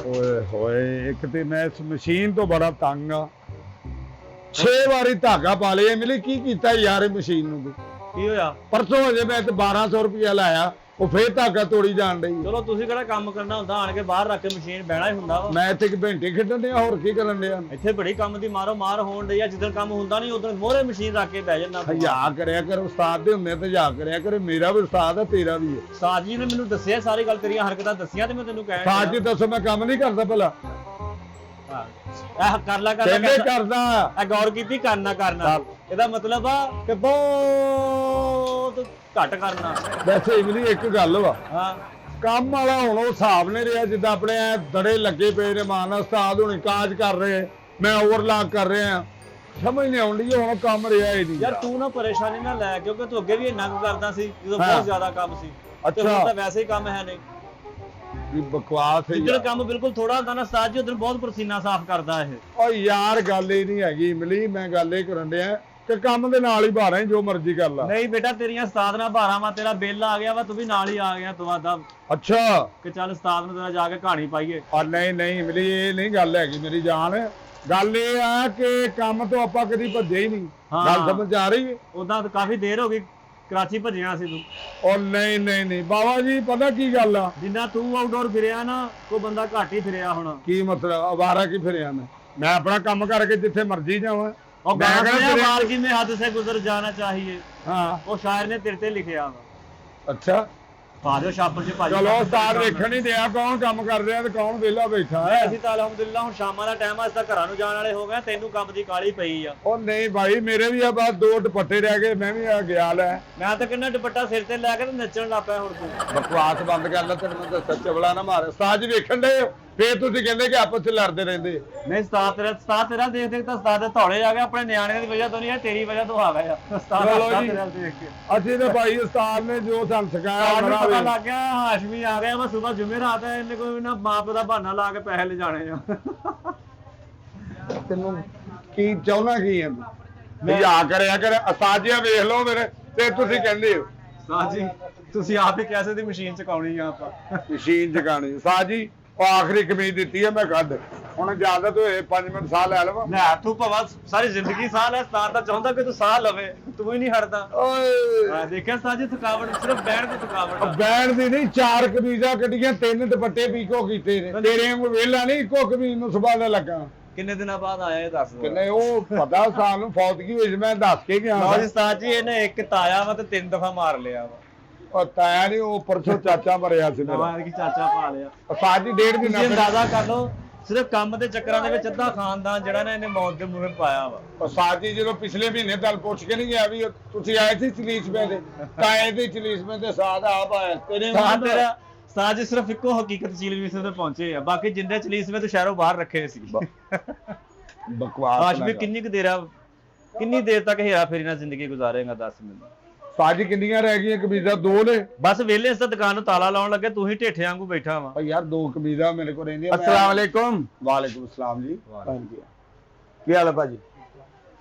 ਓਏ ਹੋਏ, ਇੱਕ ਤੇ ਮੈਂ ਇਸ ਮਸ਼ੀਨ ਤੋਂ ਬੜਾ ਤੰਗ ਆ। 6 ਵਾਰੀ ਧਾਗਾ ਪਾ ਲਿਆ। ਮਿਲੇ ਕੀ ਕੀਤਾ ਯਾਰ ਇਹ ਮਸ਼ੀਨ ਨੂੰ? ਕੀ ਹੋਇਆ? ਪਰਸੋਂ ਹਜੇ ਮੈਂ ਤੇ 1200 ਰੁਪਇਆ ਲਾਇਆ, ਉਹ ਫੇਰ ਧਾਗਾ ਤੋੜੀ ਜਾਣ ਡਈ। ਚਲੋ ਤੁਸੀਂ ਕਿਹੜਾ ਕੰਮ ਕਰਨਾ ਹੁੰਦਾ, ਆਣ ਕੇ ਬਾਹਰ ਰੱਖ ਕੇ ਮਸ਼ੀਨ ਬਹਿਣਾ ਹੀ ਹੁੰਦਾ ਵਾ। ਮੈਂ ਇੱਥੇ ਇੱਕ ਘੰਟੇ ਖੇਡਣ ਡਿਆ, ਹੋਰ ਕੀ ਕਰਨ ਡਿਆ? ਇੱਥੇ ਬੜੀ ਕੰਮ ਦੀ ਮਾਰੋ ਮਾਰ ਹੋਣ ਡਈ ਆ। ਜਿੱਦਣ ਕੰਮ ਹੁੰਦਾ ਨਹੀਂ ਉਦੋਂ ਮੋਹਰੇ ਮਸ਼ੀਨ ਰੱਖ ਕੇ ਬਹਿ ਜਾਂਦਾ। ਹਯਾ ਕਰਿਆ ਕਰ, ਉਸਤਾਦ ਦੇ ਹੁੰਦੇ ਤੇ ਹਯਾ ਕਰਿਆ ਕਰ। ਮੇਰਾ ਵੀ ਉਸਤਾਦ ਹੈ, ਤੇਰਾ ਵੀ ਹੈ। ਉਸਤਾਦ ਜੀ ਨੇ ਮੈਨੂੰ ਦੱਸਿਆ ਸਾਰੀ ਗੱਲ, ਤੇਰੀਆਂ ਹਰਕਤਾਂ ਦੱਸੀਆਂ ਤੇ ਮੈਂ ਤੈਨੂੰ ਕਹਿਣ ਉਸਤਾਦ ਜੀ ਦੱਸੋ ਮੈਂ ਕੰਮ ਨਹੀਂ ਕਰਦਾ ਭਲਾ? ਇਹ ਕਰ ਲਾ ਕਹਿੰਦੇ ਕਰਦਾ। ਇਹ ਗੌਰ ਕੀਤੀ, ਕਰਨਾ ਇਹਦਾ ਮਤਲਬ ਆ ਕਿ ਬਹੁਤ ਘੱਟ ਕਰਨਾ। ਵੈਸੇ ਇਮਲੀ ਇੱਕ ਗੱਲ ਵਾ, ਹਾਂ ਕੰਮ ਵਾਲਾ ਹੁਣ ਉਹ ਹਿਸਾਬ ਨਹੀਂ ਰਿਹਾ ਜਿੱਦਾਂ ਆਪਣੇ ਦੜੇ ਲੱਗੇ ਪਏ ਨੇ। ਮਾਨ ਉਸਤਾਦ ਹੁਣ ਕਾਜ ਕਰ ਰਹੇ, ਮੈਂ ਓਵਰਲਾਕ ਕਰ ਰਿਹਾ, ਸਮਝ ਨਹੀਂ ਆਉਂਦੀ ਹੁਣ ਕੰਮ ਰਿਹਾ ਹੀ ਨਹੀਂ। ਯਾਰ ਤੂੰ ਨਾ ਪਰੇਸ਼ਾਨੀ ਨਾ ਲੈ, ਕਿਉਂਕਿ ਤੂੰ ਅੱਗੇ ਵੀ ਇੰਨਾ ਕੁ ਕਰਦਾ ਸੀ ਜਦੋਂ ਬਹੁਤ ਜ਼ਿਆਦਾ ਕੰਮ ਸੀ। ਤੇ ਹੁਣ ਤਾਂ ਵੈਸੇ ਹੀ ਕੰਮ ਹੈ ਨਹੀਂ। ਵੀ ਬਕਵਾਸ ਹੈ ਜਿੱਦਣ ਕੰਮ ਬਿਲਕੁਲ ਥੋੜਾ ਹੁੰਦਾ ਨਾ ਉਸਤਾਦ ਜੀ, ਉਦੋਂ ਬਹੁਤ ਪਸੀਨਾ ਸਾਫ਼ ਕਰਦਾ ਇਹ। ਓ ਯਾਰ ਗੱਲ ਇਹ ਨਹੀਂ ਹੈਗੀ ਇਮਲੀ, ਮੈਂ ਗੱਲ ਇਹ ਕਰਨ ਡਿਆ ਕਿ ਕੰਮ ਦੇ ਨਾਲ ਹੀ ਭਾਰਾਂ ਜੋ ਮਰਜ਼ੀ ਕਰ ਲਾ। ਨਹੀਂ ਬੇਟਾ, ਤੇਰੀਆਂ ਉਸਤਾਦ ਨਾਲ ਭਾਰਾਂ ਵਾ, ਤੇਰਾ ਬਿੱਲ ਆ ਗਿਆ ਵਾ, ਤੂੰ ਵੀ ਨਾਲ ਹੀ ਆ ਗਿਆ ਦਵਾਦਾ। ਅੱਛਾ ਕਿ ਚੱਲ ਉਸਤਾਦ ਨੂੰ ਤੇਰਾ ਜਾ ਕੇ ਕਹਾਣੀ ਪਾਈਏ। ਨਹੀਂ ਇਮਲੀ, ਇਹ ਨਹੀਂ ਗੱਲ ਹੈਗੀ ਮੇਰੀ ਜਾਨ। ਗੱਲ ਇਹ ਆ ਕਿ ਕੰਮ ਤੋਂ ਆਪਾਂ ਕਦੀ ਭੱਜੇ ਹੀ ਨਹੀਂ। ਗੱਲ ਸਮਝ ਆ ਰਹੀ ਹੈ? ਉਦਾਂ ਤਾਂ ਕਾਫੀ ਦੇਰ ਹੋ ਗਈ ਕਰਾਚੀ ਭੱਜਿਆ ਸੀ ਤੂੰ। ਉਹ ਨਹੀਂ ਬਾਬਾ ਜੀ, ਪਤਾ ਕੀ ਗੱਲ ਆ, ਜਿੰਨਾ ਤੂੰ ਆਊਟਡੋਰ ਫਿਰਿਆ ਨਾ, ਕੋਈ ਬੰਦਾ ਘੱਟ ਹੀ ਫਿਰਿਆ ਹੋਣਾ। ਕੀ ਮਤਲਬ? ਅਵਾਰਾ ਕੀ ਫਿਰਿਆ ਮੈਂ ਆਪਣਾ ਕੰਮ ਕਰਕੇ ਜਿੱਥੇ ਮਰਜ਼ੀ ਜਾਵਾਂ। ਉਹ ਬਾਹਰ ਕਿਵੇਂ ਹੱਦ ਸੇ ਗੁਜ਼ਰ ਜਾਣਾ ਚਾਹੀਏ। ਹਾਂ, ਉਹ ਸ਼ਾਇਰ ਨੇ ਤੇਰੇ ਤੇ ਲਿਖਿਆ ਵਾ। ਅੱਛਾ ਪਾ ਦਿਓ ਛਾਪਰ ਚ ਭਾਜੀ। ਚਲੋ ਉਸਤਾਦ ਵੇਖਣ ਹੀ ਦਿਆ ਕੌਣ ਕੰਮ ਕਰ ਰਿਹਾ ਤੇ ਕੌਣ ਵਿਹਲਾ ਬੈਠਾ ਹੈ। ਅਸੀਂ ਤਾਂ ਅਲਹਮਦੁਲਿਲਾ ਹੁਣ ਸ਼ਾਮਾਂ ਦਾ ਟਾਈਮ ਆ, ਅਸੀਂ ਤਾਂ ਘਰਾਂ ਨੂੰ ਜਾਣ ਵਾਲੇ ਹੋ ਗਏ। ਤੈਨੂੰ ਕੰਮ ਦੀ ਕਾਲੀ ਪਈ ਆ। ਉਹ ਨਹੀਂ ਭਾਈ, ਮੇਰੇ ਵੀ ਆ ਬਸ 2 ਦੁਪੱਟੇ ਰਹਿ ਗਏ, ਮੈਂ ਵੀ ਆ ਗਿਆ ਲੈ। ਮੈਂ ਤਾਂ ਕਿੰਨਾ ਦੁਪੱਟਾ ਸਿਰ ਤੇ ਲੈ ਕੇ ਤੇ ਨੱਚਣ ਲੱਗ ਪਿਆ ਹੁਣ ਤੂੰ। ਬਕਵਾਸ ਬੰਦ ਕਰ ਲੈ, ਤੈਨੂੰ ਮੈਂ ਦੱਸਾਂ ਚਵਲਾ ਨਾ ਮਾਰ। ਉਸਤਾਦ ਜੀ ਵੇਖਣ ਦੇ, ਫੇਰ ਤੁਸੀਂ ਕਹਿੰਦੇ ਕਿ ਆਪਸ ਚ ਲੜਦੇ ਰਹਿੰਦੇ। ਨਹੀਂ ਉਸਤਾਦ ਤੇਰਾ ਦੇਖ ਦੇਖ ਤਾਂ ਉਸਤਾਦ ਦੇ ਧੌਲੇ ਆ ਗਏ। ਆਪਣੇ ਨਿਆਣਿਆਂ ਦੀ ਵਜ੍ਹਾ ਤੋਂ ਨਹੀਂ, ਤੇਰੀ ਵਜ੍ਹਾ ਤੋਂ ਆ ਗਏ ਆ ਉਸਤਾਦ ਤੇਰਾ ਦੇਖ ਕੇ। ਅਸੀਂ ਤੇ ਭਾਈ ਉਸਤਾਦ ਨੇ ਜੋ ਸਾਨੂੰ ਸਿਖਾਇਆ ਪਤਾ ਲੱਗ ਗਿਆ। ਹਾਸ਼ਮੀ ਆ ਗਿਆ ਵਾ, ਸੁਬਾਹ ਜੁਮੇਰਾਤ ਹੈ, ਇਹਨੇ ਕੋਈ ਨਾ ਮਾਂ ਪਿਓ ਦਾ ਬਹਾਨਾ ਲਾ ਕੇ ਪੈਸੇ ਲੈ ਜਾਣੇ ਆ। ਤੈਨੂੰ ਕੀ ਚਾਹੁੰਦਾ ਕੀ ਹੈ? ਮੈਂ ਆ ਕਰਿਆ ਕਰ। ਉਸਤਾਦ ਜੀ ਵੇਖ ਲਓ ਮੇਰੇ ਤੇ ਤੁਸੀਂ ਕਹਿੰਦੇ ਹੋ। ਉਸਤਾਦ ਜੀ ਤੁਸੀਂ ਆਪ ਹੀ ਕੈਸੇ ਦੀ ਮਸ਼ੀਨ ਚਕਾਉਣੀ ਆ ਆਪਾਂ। ਮਸ਼ੀਨ ਚਕਾਣੀ। ਉਸਤਾਦ ਜੀ ਉਹ ਆਖਰੀ ਕਮੀਜ਼ ਦਿੱਤੀ ਹੈ, ਮੈਂ ਕੱਢ। ਹੁਣ ਇਜਾਜ਼ਤ ਹੋਏ 5 ਮਿੰਟ ਸਾਹ ਲੈ ਲਵਾਂ। ਨਾ ਤੂੰ ਭਵਾ ਸਾਰੀ ਜ਼ਿੰਦਗੀ ਸਾਹ ਲੈ। ਉਸਤਾਦ ਤਾਂ ਚਾਹੁੰਦਾ ਕਿ ਤੂੰ ਸਾਹ ਲਵੇ, ਤੂੰ ਹੀ ਨਹੀਂ ਹਟਦਾ। ਓਏ ਦੇਖਿਆ ਉਸਤਾਦ ਜੀ, ਥਕਾਵਟ ਸਿਰਫ ਬੈਠ ਦੀ ਥਕਾਵਟ ਆ। ਬੈਣ ਦੀ ਨਹੀਂ, 4 ਕਮੀਜ਼ਾਂ ਕੱਢੀਆਂ, 3 ਦੁਪੱਟੇ ਪੀਕੋ ਕੀਤੇ ਨੇ। ਤੇਰੇ ਵਾਂਗੂ ਵਿਹਲਾ ਨਹੀਂ ਇੱਕੋ ਕਮੀਜ਼ ਨੂੰ ਸੁਭਾ ਲੈ ਲੱਗਾ। ਕਿੰਨੇ ਦਿਨਾਂ ਬਾਅਦ ਆਇਆ ਇਹ ਦੱਸ। ਕਿੰਨੇ ਉਹ ਪਤਾ ਸਾਲ ਨੂੰ ਫੌਤਗੀ ਹੋਈ ਸੀ, ਮੈਂ ਦੱਸ ਕੇ ਗਿਆ। ਲਓ ਜੀ ਉਸਤਾਦ ਜੀ, ਇਹਨੇ ਇੱਕ ਤਾਇਆ ਵਾ ਤੇ 3 ਦਫਾ ਮਾਰ ਲਿਆ ਵਾ। ਉਹ ਤਾਇਆ ਨਹੀਂ, ਉਹ ਪਰਸੋਂ ਚਾਚਾ ਮਰਿਆ ਸੀ ਮੇਰਾ। ਨਵਾਂ ਕੀ ਚਾਚਾ ਪਾ ਲਿਆ। ਉਸਤਾਦ ਜੀ 1.5 ਮਹੀਨਾ ਤੁਸੀਂ ਅੰਦਾਜ਼ਾ ਕਰ ਲਓ, ਸਿਰਫ ਕੰਮ ਦੇ ਚੱਕਰਾਂ ਦੇ ਵਿੱਚ ਅੱਧਾ ਖਾਨਦਾਨ ਜਿਹੜਾ ਨਾ ਇਹਨੇ ਮੌਤ ਦੇ ਮੂੰਹੇ ਪਾਇਆ ਵਾ। ਉਸਤਾਦ ਜੀ ਜਦੋਂ ਪਿਛਲੇ ਮਹੀਨੇ ਤੱਕ ਪੁੱਛ ਕੇ ਨਹੀਂ ਗਿਆ ਵੀ ਤੁਸੀਂ ਆਏ ਸੀ ਚਲੀਸਮੇ ਦੇ, ਤਾਏ ਦੇ ਚਲੀਸਮੇ ਤੇ ਸਾਧ ਆਪ ਆਇਆ ਤੇਰੇ ਤੇਰਾ ਉਸਤਾਦ ਜੀ ਸਿਰਫ ਇੱਕੋ ਹਕੀਕਤ ਚਲੀਸਮੇ ਤੇ ਪਹੁੰਚੇ ਆ, ਬਾਕੀ ਜਿੰਦੇ ਚਲੀਸਮੇ ਤੋਂ ਸ਼ਹਿਰੋਂ ਬਾਹਰ ਰੱਖੇ ਸੀ। ਬਕਵਾਸ। ਹਾਸ਼ਮੀ ਕਿੰਨੀ ਦੇਰ ਤੱਕ ਹੇਰਾ ਫੇਰੀ ਨਾਲ ਜ਼ਿੰਦਗੀ ਗੁਜ਼ਾਰੇਗਾ ਦੱਸ ਮੈਨੂੰ। ਸਾਜੀ ਕਿੰਨੀਆਂ ਰਹਿ ਗਈਆਂ ਕਮੀਜ਼ਾਂ? 2 ਨੇ ਬਸ ਵਿਹਲੇ ਇਸ ਦੁਕਾਨ ਨੂੰ ਤਾਲਾ ਲਾਉਣ ਲੱਗੇ, ਤੂੰ ਹੀ ਢੇਠੇ ਵਾਂਗੂ ਬੈਠਾ ਵਾ। ਯਾਰ 2 ਕਮੀਜ਼ਾਂ ਮੇਰੇ ਕੋਲ ਰਹਿੰਦੀਆਂ। अस्सलाम वालेकुम। ਵਾਲੇਕੁਮ अस्सलाम जी। ਕੀ ਹਾਲ ਹੈ ਭਾਜੀ?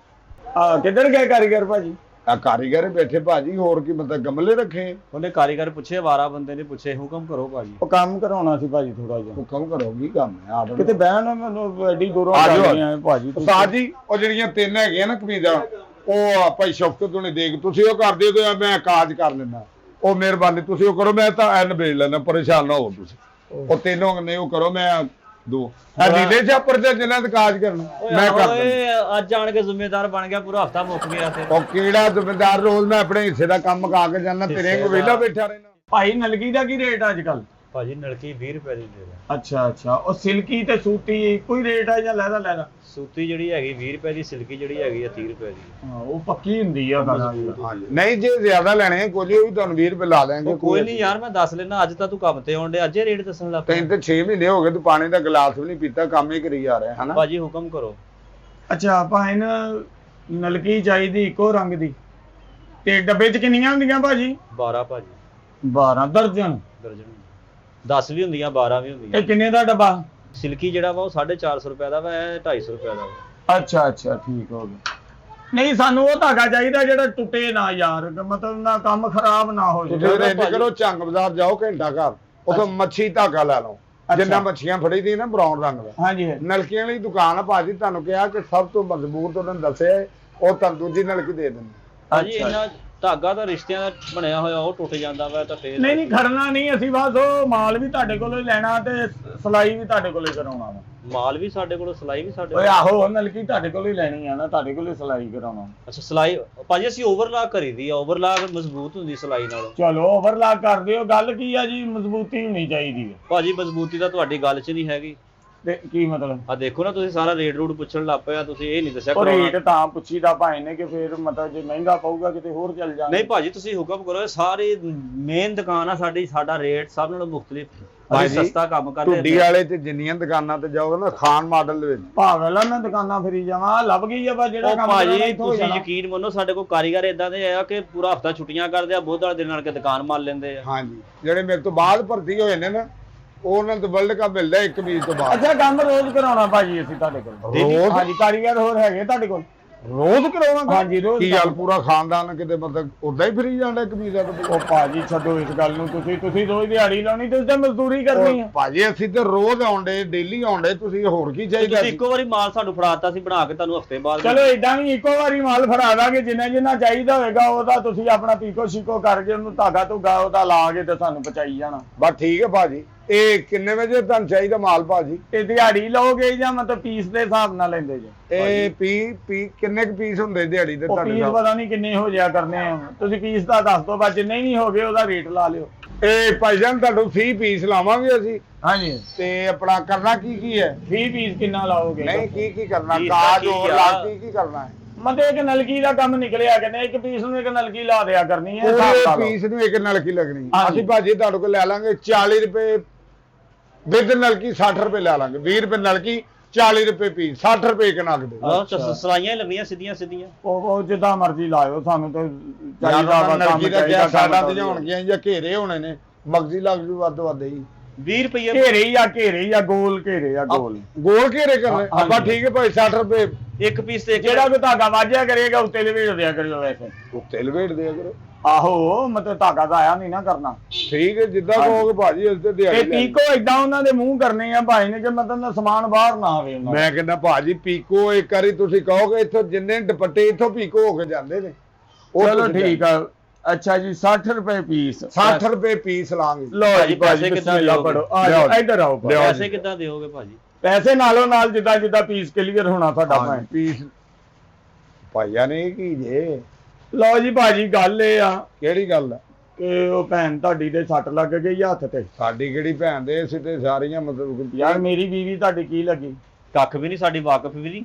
ਕਿੱਧਰ ਗਏ ਕਾਰੀਗਰ ਭਾਜੀ? ਆ ਕਾਰੀਗਰ ਬੈਠੇ ਭਾਜੀ, ਹੋਰ ਕੀ ਮਤਲਬ ਗਮਲੇ ਰੱਖੇ? ਉਹਨੇ ਕਾਰੀਗਰ ਪੁੱਛੇ, ਵਾਰਾ ਬੰਦੇ ਨੇ ਪੁੱਛੇ, ਹੁਕਮ ਕਰੋ ਭਾਜੀ। ਉਹ ਕੰਮ ਕਰਾਉਣਾ ਸੀ ਭਾਜੀ ਥੋੜਾ ਜਿਹਾ। ਹੁਕਮ ਕਰੋ, ਕੀ ਕੰਮ ਹੈ? ਆਪ ਕਿਤੇ ਬਹਿਣ ਮੈਨੂੰ ਐਡੀ ਦੂਰੋਂ ਆ ਜਾਓ। ਆਏ ਭਾਜੀ। ਉਸਤਾਦ ਜੀ ਉਹ ਜਿਹੜੀਆਂ 3 ਹੈਗੀਆਂ ਨਾ ਕਮੀਜ਼ਾਂ, ਉਹ ਭਾਈ ਸ਼ੌਕਤ ਨੂੰ ਦੇਖ, ਤੁਸੀਂ ਉਹ ਕਰ ਦਿਓ ਤੇ ਮੈਂ ਕਾਜ ਕਰ ਲੈਣਾ। ਉਹ ਮਿਹਰਬਾਨੀ ਤੁਸੀਂ ਉਹ ਕਰੋ, ਮੈਂ ਤਾਂ ਐਨ ਵੇਚ ਲੈਣਾ, ਪਰੇਸ਼ਾਨ ਨਾ ਹੋ ਤੁਸੀਂ। ਉਹ 3 ਨੇ ਉਹ ਕਰੋ, ਮੈਂ 2 ਨੀਲੇ ਛਾਪਰ ਤੇ ਜਿਨ੍ਹਾਂ ਤੇ ਕਾਜ ਕਰਨਾ ਮੈਂ ਕਰ ਦਿੰਦਾ। ਅੱਜ ਆਣ ਕੇ ਜ਼ਿੰਮੇਦਾਰ ਬਣ ਗਿਆ, ਪੂਰਾ ਹਫਤਾ ਮੁੱਕ ਗਿਆ ਤੇ। ਉਹ ਕਿਹੜਾ ਜ਼ਿੰਮੇਦਾਰ ਰੋਜ਼ ਮੈਂ ਆਪਣੇ ਹਿੱਸੇ ਦਾ ਕੰਮ ਮੁਕਾ ਕੇ ਜਾਂਦਾ, ਤੇਰੇ ਕੋਲ ਵਿਹਲਾ ਬੈਠਾ ਰਹਿਣਾ। ਭਾਈ ਨਲਕੀ ਦਾ ਕੀ ਰੇਟ ਅੱਜ ਕੱਲ? ਭਾਜੀ ਨਲਕੀ 20 ਰੁਪਏ ਦੀ ਦੇ ਦੇ। ਅੱਛਾ ਉਹ ਸਿਲਕੀ ਤੇ ਸੂਤੀ ਇੱਕੋ ਹੀ ਰੇਟ ਹੈ ਜਾਂ ਲੈਦਾ? ਸੂਤੀ ਜਿਹੜੀ ਹੈਗੀ 20 ਰੁਪਏ ਦੀ, ਸਿਲਕੀ ਜਿਹੜੀ ਹੈਗੀ ਆ 30 ਰੁਪਏ ਦੀ। ਹਾਂ ਉਹ ਪੱਕੀ ਹੁੰਦੀ ਆ ਗੱਲ। ਨਹੀਂ ਜੇ ਜ਼ਿਆਦਾ ਲੈਣੇ ਕੋਈ ਉਹ ਵੀ ਤੁਹਾਨੂੰ 20 ਰੁਪਏ ਲਾ ਦੇਣਗੇ। ਕੋਈ ਨਹੀਂ ਯਾਰ, ਮੈਂ ਦੱਸ ਲੈਣਾ, ਅੱਜ ਤਾਂ ਤੂੰ ਕੰਮ ਤੇ ਆਉਣ ਦੇ, ਅੱਜੇ ਰੇਟ ਦੱਸਣ ਲੱਗ ਪਿਆ। 3 ਤੇ 6 ਮਹੀਨੇ ਹੋ ਗਏ ਤੂੰ ਪਾਣੀ ਦਾ ਗਲਾਸ ਵੀ ਨਹੀਂ ਪੀਤਾ, ਕੰਮ ਹੀ ਕਰੀ ਜਾ ਰਿਹਾ ਹਨਾ। ਭਾਜੀ ਹੁਕਮ ਕਰੋ। ਅੱਛਾ ਭਾਈ ਨਲਕੀ ਚਾਹੀਦੀ ਇੱਕੋ ਰੰਗ ਦੀ, ਤੇ ਡੱਬੇ 'ਚ ਕਿੰਨੀਆਂ ਹੁੰਦੀਆਂ ਭਾਜੀ? 12 ਭਾਜੀ। 12 ਦਰਜਨ? ਦਰਜਨ 10 ਵੀ ਹੁੰਦੀਆਂ, 12 ਵੀ ਹੁੰਦੀਆਂ। ਇਹ ਕਿੰਨੇ ਦਾ ਡੱਬਾ? ਸਿਲਕੀ ਜਿਹੜਾ ਵਾ ਉਹ 450 ਰੁਪਏ ਦਾ ਵਾ, ਇਹ 250 ਰੁਪਏ ਦਾ ਵਾ। ਅੱਛਾ ਠੀਕ ਹੋ ਗਿਆ। ਨਹੀਂ ਸਾਨੂੰ ਉਹ ਧਾਗਾ ਚਾਹੀਦਾ ਜਿਹੜਾ ਟੁੱਟੇ ਨਾ ਯਾਰ, ਮਤਲਬ ਨਾ ਕੰਮ ਖਰਾਬ ਨਾ ਹੋ ਜਾਵੇ। ਤੁਸੀਂ ਰੇਂਜ ਕਰੋ, ਚੰਗ ਬਾਜ਼ਾਰ ਜਾਓ ਘੰਟਾ ਘਰ, ਉਥੋਂ ਮੱਛੀ ਧਾਗਾ ਲੈ ਲਓ। ਜਿੰਨਾ ਮੱਛੀਆਂ ਫੜੀ ਦੀ ਨਾ ਬਰਾਊਨ ਰੰਗ ਦਾ। ਹਾਂਜੀ ਨਲਕੀਆਂ ਵਾਲੀ ਦੁਕਾਨ ਆ ਭਾਜੀ, ਤੁਹਾਨੂੰ ਕਿਹਾ ਕਿ ਸਭ ਤੋਂ ਮਜ਼ਬੂਤ ਉਹਨਾਂ ਨੇ ਦੱਸਿਆ ਉਹ ਤੁਹਾਨੂੰ ਦੂਜੀ ਨਲਕੀ ਦੇ ਦਿੰਦੇ। ਭਾਜੀ ਇਹਨਾਂ ਧਾਗਾ ਤਾਂ ਰਿਸ਼ਤਿਆਂ ਦਾ ਬਣਿਆ ਹੋਇਆ ਉਹ ਟੁੱਟ ਜਾਂਦਾ ਵਾ ਤਾਂ ਫੇਰ ਨਹੀਂ ਖੜਨਾ ਨਹੀਂ, ਅਸੀਂ ਬਸ ਉਹ ਮਾਲ ਵੀ ਤੁਹਾਡੇ ਕੋਲੋਂ ਹੀ ਲੈਣਾ ਤੇ ਸਲਾਈ ਵੀ ਤੁਹਾਡੇ ਕੋਲੋਂ ਹੀ ਕਰਾਉਣਾ ਵਾ। ਮਾਲ ਵੀ ਸਾਡੇ ਕੋਲ, ਸਲਾਈ ਵੀ ਸਾਡੇ ਓਏ ਕੋਲ। ਆਹੋ ਨਲਕੀ ਤੁਹਾਡੇ ਕੋਲੋਂ ਹੀ ਲੈਣੀ ਆ ਨਾ, ਤੁਹਾਡੇ ਕੋਲੋਂ ਹੀ ਸਲਾਈ ਕਰਾਉਣਾ। ਅੱਛਾ ਸਲਾਈ ਭਾਜੀ ਅਸੀਂ ਓਵਰਲਾਕ ਕਰੀਦੀ ਆ, ਓਵਰਲਾਕ ਮਜ਼ਬੂਤ ਹੁੰਦੀ ਸਲਾਈ ਨਾਲੋਂ। ਚਲੋ ਓਵਰਲਾਕ ਕਰ ਦਿਓ। ਗੱਲ ਕੀ ਆ ਜੀ, ਮਜ਼ਬੂਤੀ ਹੋਣੀ ਚਾਹੀਦੀ ਹੈ। ਭਾਜੀ ਮਜ਼ਬੂਤੀ ਤਾਂ ਤੁਹਾਡੀ ਗੱਲ 'ਚ ਨਹੀਂ ਹੈਗੀ। ਤੇ ਕੀ ਮਤਲਬ? ਆ ਦੇਖੋ ਨਾ ਤੁਸੀਂ ਸਾਰਾ ਰੇਟ ਰੂਟ ਪੁੱਛਣ ਲੱਗ ਪਏ ਆ, ਤੁਸੀਂ ਇਹ ਨਹੀਂ ਦੱਸਿਆ ਉਹ ਕਰਾਉਣਾ। ਰੇਟ ਤਾਂ ਪੁੱਛੀਦਾ ਭਾਈ ਨੇ ਕਿ ਫਿਰ ਮਤਲਬ ਜੇ ਮਹਿੰਗਾ ਪਊਗਾ ਕਿਤੇ ਹੋਰ ਚੱਲ ਜਾਣਾ। ਨਹੀਂ ਭਾਜੀ ਤੁਸੀਂ ਹੁਕਮ ਕਰੋ, ਸਾਰੀ ਮੇਨ ਦੁਕਾਨ ਆ ਸਾਡੀ, ਸਾਡਾ ਰੇਟ ਸਭ ਨਾਲੋਂ ਮੁਖਤਲਿਫ, ਭਾਜੀ, ਅਸੀਂ ਸਸਤਾ ਕੰਮ ਕਰਦੇ ਟੁੱਡੀ ਵਾਲੇ ਤੇ ਜਿੰਨੀਆਂ ਦੁਕਾਨਾਂ ਤੇ ਜਾਓਗੇ ਨਾ ਖਾਨ ਮਾਡਲ ਦੇ ਵਿੱਚ ਭਾਵੇਂ ਮੈਂ ਦੁਕਾਨਾਂ ਫਿਰੀ ਜਾਵਾਂ, ਲੱਭ ਗਈ ਆ ਬਸ ਜਿਹੜਾ ਉਹ ਕੰਮ ਭਾਜੀ ਕਰਨਾ ਇੱਥੋਂ ਹੋ ਤੁਸੀਂ ਜਾਣਾ। ਯਕੀਨ ਮੰਨੋ ਸਾਡੇ ਕੋਲ ਕਾਰੀਗਰ ਇਦਾਂ ਦੇ ਆ ਕਿ ਪੂਰਾ ਹਫਤਾ ਛੁੱਟੀਆਂ ਕਰਦੇ ਆ, ਬੁੱਧ ਵਾਲੇ ਦਿਨ ਆਣ ਕੇ ਦੁਕਾਨ ਮਾਰ ਲੈਂਦੇ ਆ। ਹਾਂਜੀ, ਜਿਹੜੇ ਮੇਰੇ ਤੋਂ ਬਾਅਦ ਭਰਤੀ ਹੋਏ ਨੇ ਨਾ ਉਹਨਾਂ ਨੂੰ ਵਰਲਡ ਕੱਪ ਮਿਲਦਾ 1 ਕਮੀਜ਼ ਤੋਂ ਬਾਅਦ। ਅੱਛਾ ਕੰਮ ਰੋਜ਼ ਕਰਾਉਣਾ ਭਾਜੀ ਅਸੀਂ ਤੁਹਾਡੇ ਕੋਲ? ਰੋਜ਼? ਹਾਂਜੀ ਕਾਰੀਗਰ ਹੋਰ ਹੈਗੇ ਤੁਹਾਡੇ ਕੋਲ? ਰੋਜ਼ ਕਰਾਉਣਾ? ਹਾਂਜੀ ਰੋਜ਼। ਕੀ ਗੱਲ ਪੂਰਾ ਖਾਨਦਾਨ ਕਿਤੇ ਮਤਲਬ ਉਦਾਂ ਹੀ ਫਰੀ ਜਾਂਦਾ ਕਮੀਜ਼ਾਂ ਤੋਂ? ਉਹ ਭਾਜੀ ਛੱਡੋ ਇਸ ਗੱਲ ਨੂੰ, ਤੁਸੀਂ ਰੋਜ਼ ਦਿਹਾੜੀ ਲਾਉਣੀ, ਤੁਸੀਂ ਤਾਂ ਮਜ਼ਦੂਰੀ ਕਰਨੀ ਆ। ਭਾਜੀ ਅਸੀਂ ਤੇ ਰੋਜ਼ ਆਉਂਦੇ, ਡੇਲੀ ਆਉਂਦੇ, ਤੁਸੀਂ ਹੋਰ ਕੀ ਚਾਹੀਦਾ? ਤੁਸੀਂ ਇੱਕੋ ਵਾਰੀ ਮਾਲ ਸਾਨੂੰ ਫੜਾਤਾ ਸੀ ਬਣਾ ਕੇ, ਤੁਹਾਨੂੰ ਹਫਤੇ ਬਾਅਦ ਚਲੋ ਇਦਾਂ ਵੀ ਇੱਕੋ ਵਾਰੀ ਮਾਲ ਫੜਾ ਦਾਂਗੇ, ਜਿੰਨਾ ਚਾਹੀਦਾ ਹੋਵੇਗਾ ਉਹਦਾ ਤੁਸੀਂ ਆਪਣਾ ਪੀਕੋ ਸ਼ੀਕੋ ਕਰਕੇ ਉਹਨੂੰ ਧਾਗਾ ਧੁਗਾ ਉਹਦਾ ਲਾ ਕੇ ਤੇ ਸਾਨੂੰ ਪਹੁੰਚਾਈ ਜਾਣਾ। ਬਸ ਠੀਕ ਹੈ ਭਾਜੀ। ਇਹ ਕਿੰਨੇ ਵਜੇ ਤੁਹਾਨੂੰ ਚਾਹੀਦਾ ਮਾਲ ਭਾਜੀ? ਇਹ ਦਿਹਾੜੀ ਲਓਗੇ ਜਾਂ ਮਤਲਬ ਪੀਸ ਦੇ ਹਿਸਾਬ ਨਾਲ ਲੈਂਦੇ ਜੇ? ਇਹ ਪੀ ਕਿੰਨੇ ਕੁ ਪੀਸ ਹੁੰਦੇ ਦਿਹਾੜੀ ਦੇ ਉਹ ਤੁਹਾਡੇ ਪੀਸ ਨਾਲ? ਪਤਾ ਨਹੀਂ ਕਿੰਨੇ ਹੋ ਜਾਇਆ ਕਰਨੇ ਆ, ਤੁਸੀਂ ਪੀਸ ਦਾ ਦੱਸ ਦਿਓ, ਬਸ ਜਿੰਨੇ ਨਹੀਂ ਹੋਗੇ ਉਹਦਾ ਰੇਟ ਲਾ ਲਿਓ। ਇਹ ਭਾਈ ਜਾਨ ਤੁਹਾਨੂੰ 30 ਪੀਸ ਲਾਵਾਂਗੇ ਅਸੀਂ। ਹਾਂਜੀ ਤੇ ਆਪਣਾ ਕਰਨਾ ਕੀ ਹੈ? 30 ਪੀਸ ਕਿੰਨਾ ਲਾਓਗੇ? ਨਹੀਂ ਕੀ ਕਰਨਾ? ਪੀਸ ਕਾਜ ਦਾ ਹੋਰ ਕੀ ਲਾ ਆ? ਕੀ ਕਰਨਾ ਹੈ? ਮਤਲਬ ਇੱਕ ਨਲਕੀ ਦਾ ਕੰਮ ਨਿਕਲਿਆ ਕਿ ਇੱਕ ਪੀਸ ਨੂੰ ਇੱਕ ਨਲਕੀ ਲਾ ਦਿਆ ਕਰਨੀ ਹੈ। ਪੂਰੇ ਪੀਸ ਨੂੰ ਇੱਕ ਨਲਕੀ ਲੱਗਣੀ। ਹਾਂਜੀ। ਅਸੀਂ ਭਾਜੀ ਤੁਹਾਡੇ ਕੋਲ ਲੈ ਲਾਂਗੇ 40 ਰੁਪਏ ਵਿਦ ਨਲਕੀ, 60 ਰੁਪਏ ਲੈ ਲਾਂਗੇ। 20 ਰੁਪਏ ਨਲਕੀ, 40 ਰੁਪਏ ਪੀਸ, 60 ਰੁਪਏ ਇੱਕ ਨਗ ਦੇ। ਸਲਾਈਆਂ ਹੀ ਲੱਗਣੀਆਂ ਸਿੱਧੀਆਂ ਸਿੱਧੀਆਂ। ਉਹ ਜਿੱਦਾਂ ਮਰਜ਼ੀ ਲਾਇਓ, ਸਾਨੂੰ ਤਾਂ ਚਾਹੀਦਾ ਵਾ ਨਲਕੀ ਦਾ ਕਿਆ ਸਾਡਾ ਕੰਮ ਦੀਆਂ ਹੋਣਗੀਆਂ ਜਾਂ ਘੇਰੇ ਹੋਣੇ ਨੇ, ਮਗਜ਼ੀ ਲੱਗ ਜੂ ਵੱਧ ਵੱਧ ਹੀ। 20 ਰੁਪਏ ਘੇਰੇ ਜਾਂ ਗੋਲ ਘੇਰੇ ਜਾਂ ਗੋਲ ਗੋਲ ਘੇਰੇ ਕਰਨੇ ਹਾਂਜੀ। ਆਪਾਂ ਠੀਕ ਹੈ ਭਾਈ 60 ਰੁਪਏ ਇੱਕ ਪੀਸ ਤੇ ਜਿਹੜਾ ਕੋਈ ਧਾਗਾ ਵਾਜਿਆ ਕਰੇਗਾ ਉੱਤੇ ਲਵੇੜ ਦਿਆ ਕਰਿਓ। ਵੈਸੇ ਉੱਤੇ ਲਵੇਟ ਦਿਆ ਕਰੋ। ਆਹੋ ਮਤਲਬ ਧਾਗਾ ਤਾਂ ਆਇਆ ਨਹੀਂ ਨਾ ਕਰਨਾ। ਠੀਕ ਹੈ ਜਿੱਦਾਂ ਕਹੋਗੇ ਭਾਜੀ ਅਸੀਂ ਤੇ ਤੇ ਦਿਹਾੜੀ ਲੈਣੀ। ਪੀਕੋ ਏਦਾਂ ਉਹਨਾਂ ਦੇ ਮੂੰਹ ਕਰਨੇ ਆ ਭਾਈ ਨੇ ਕਿ ਮਤਲਬ ਸਮਾਨ ਬਾਹਰ ਨਾ ਆਵੇ ਉਹਨਾਂ ਦਾ। ਮੈਂ ਕਹਿੰਦਾ ਭਾਜੀ ਪੀਕੋ ਇੱਕ ਵਾਰੀ ਤੁਸੀਂ ਕਹੋਗੇ ਇੱਥੋਂ ਜਿੰਨੇ ਦੁਪੱਟੇ ਇੱਥੋਂ ਪੀਕੋ ਹੋ ਕੇ ਜਾਂਦੇ ਨੇ ਉਹ ਚਲੋ ਤੁਸੀਂ ਠੀਕ ਆ। ਅੱਛਾ ਜੀ 60 ਰੁਪਏ ਪੀਸ। 60 ਰੁਪਏ ਪੀਸ ਲਾਂਗੇ। ਲੋ ਭਾਜੀ, ਜੀ ਪੈਸੇ ਭਾਜੀ ਕਿੱਦਾਂ ਬਿਸਮਿਲ੍ਲਾ ਦਿਓਗੇ? ਪੜੋ। ਆ ਜਾਓ ਇੱਧਰ ਆਓ ਭਾਈ। ਪੈਸੇ ਕਿੱਦਾਂ ਦਿਓਗੇ ਭਾਜੀ? ਪੈਸੇ ਨਾਲੋਂ ਨਾਲ ਜਿੱਦਾਂ ਜਿੱਦਾਂ ਪੀਸ ਕਲੀਅਰ ਹੋਣਾ ਸਾਡਾ ਭਾਈ। ਪੀਸ ਭਾਈਆ ਨੇ ਕੀ ਜੇ? ਲਓ ਜੀ ਭਾਜੀ ਗੱਲ ਇਹ ਆ ਕਿਹੜੀ ਗੱਲ ਆ? ਕਿ ਉਹ ਭੈਣ ਤੁਹਾਡੀ ਦੇ ਸੱਟ ਲੱਗ ਗਈ ਹੱਥ ਤੇ। ਸਾਡੀ ਕਿਹੜੀ ਭੈਣ ਦੇ, ਅਸੀਂ ਤੇ ਸਾਰੀਆਂ ਮਤਲਬ ਯਾਰ ਮੇਰੀ ਬੀਵੀ ਤੁਹਾਡੀ ਕੀ ਲੱਗੀ? ਕੱਖ ਵੀ ਨਹੀਂ, ਸਾਡੀ ਵਾਕਫ ਵੀ ਨਹੀਂ।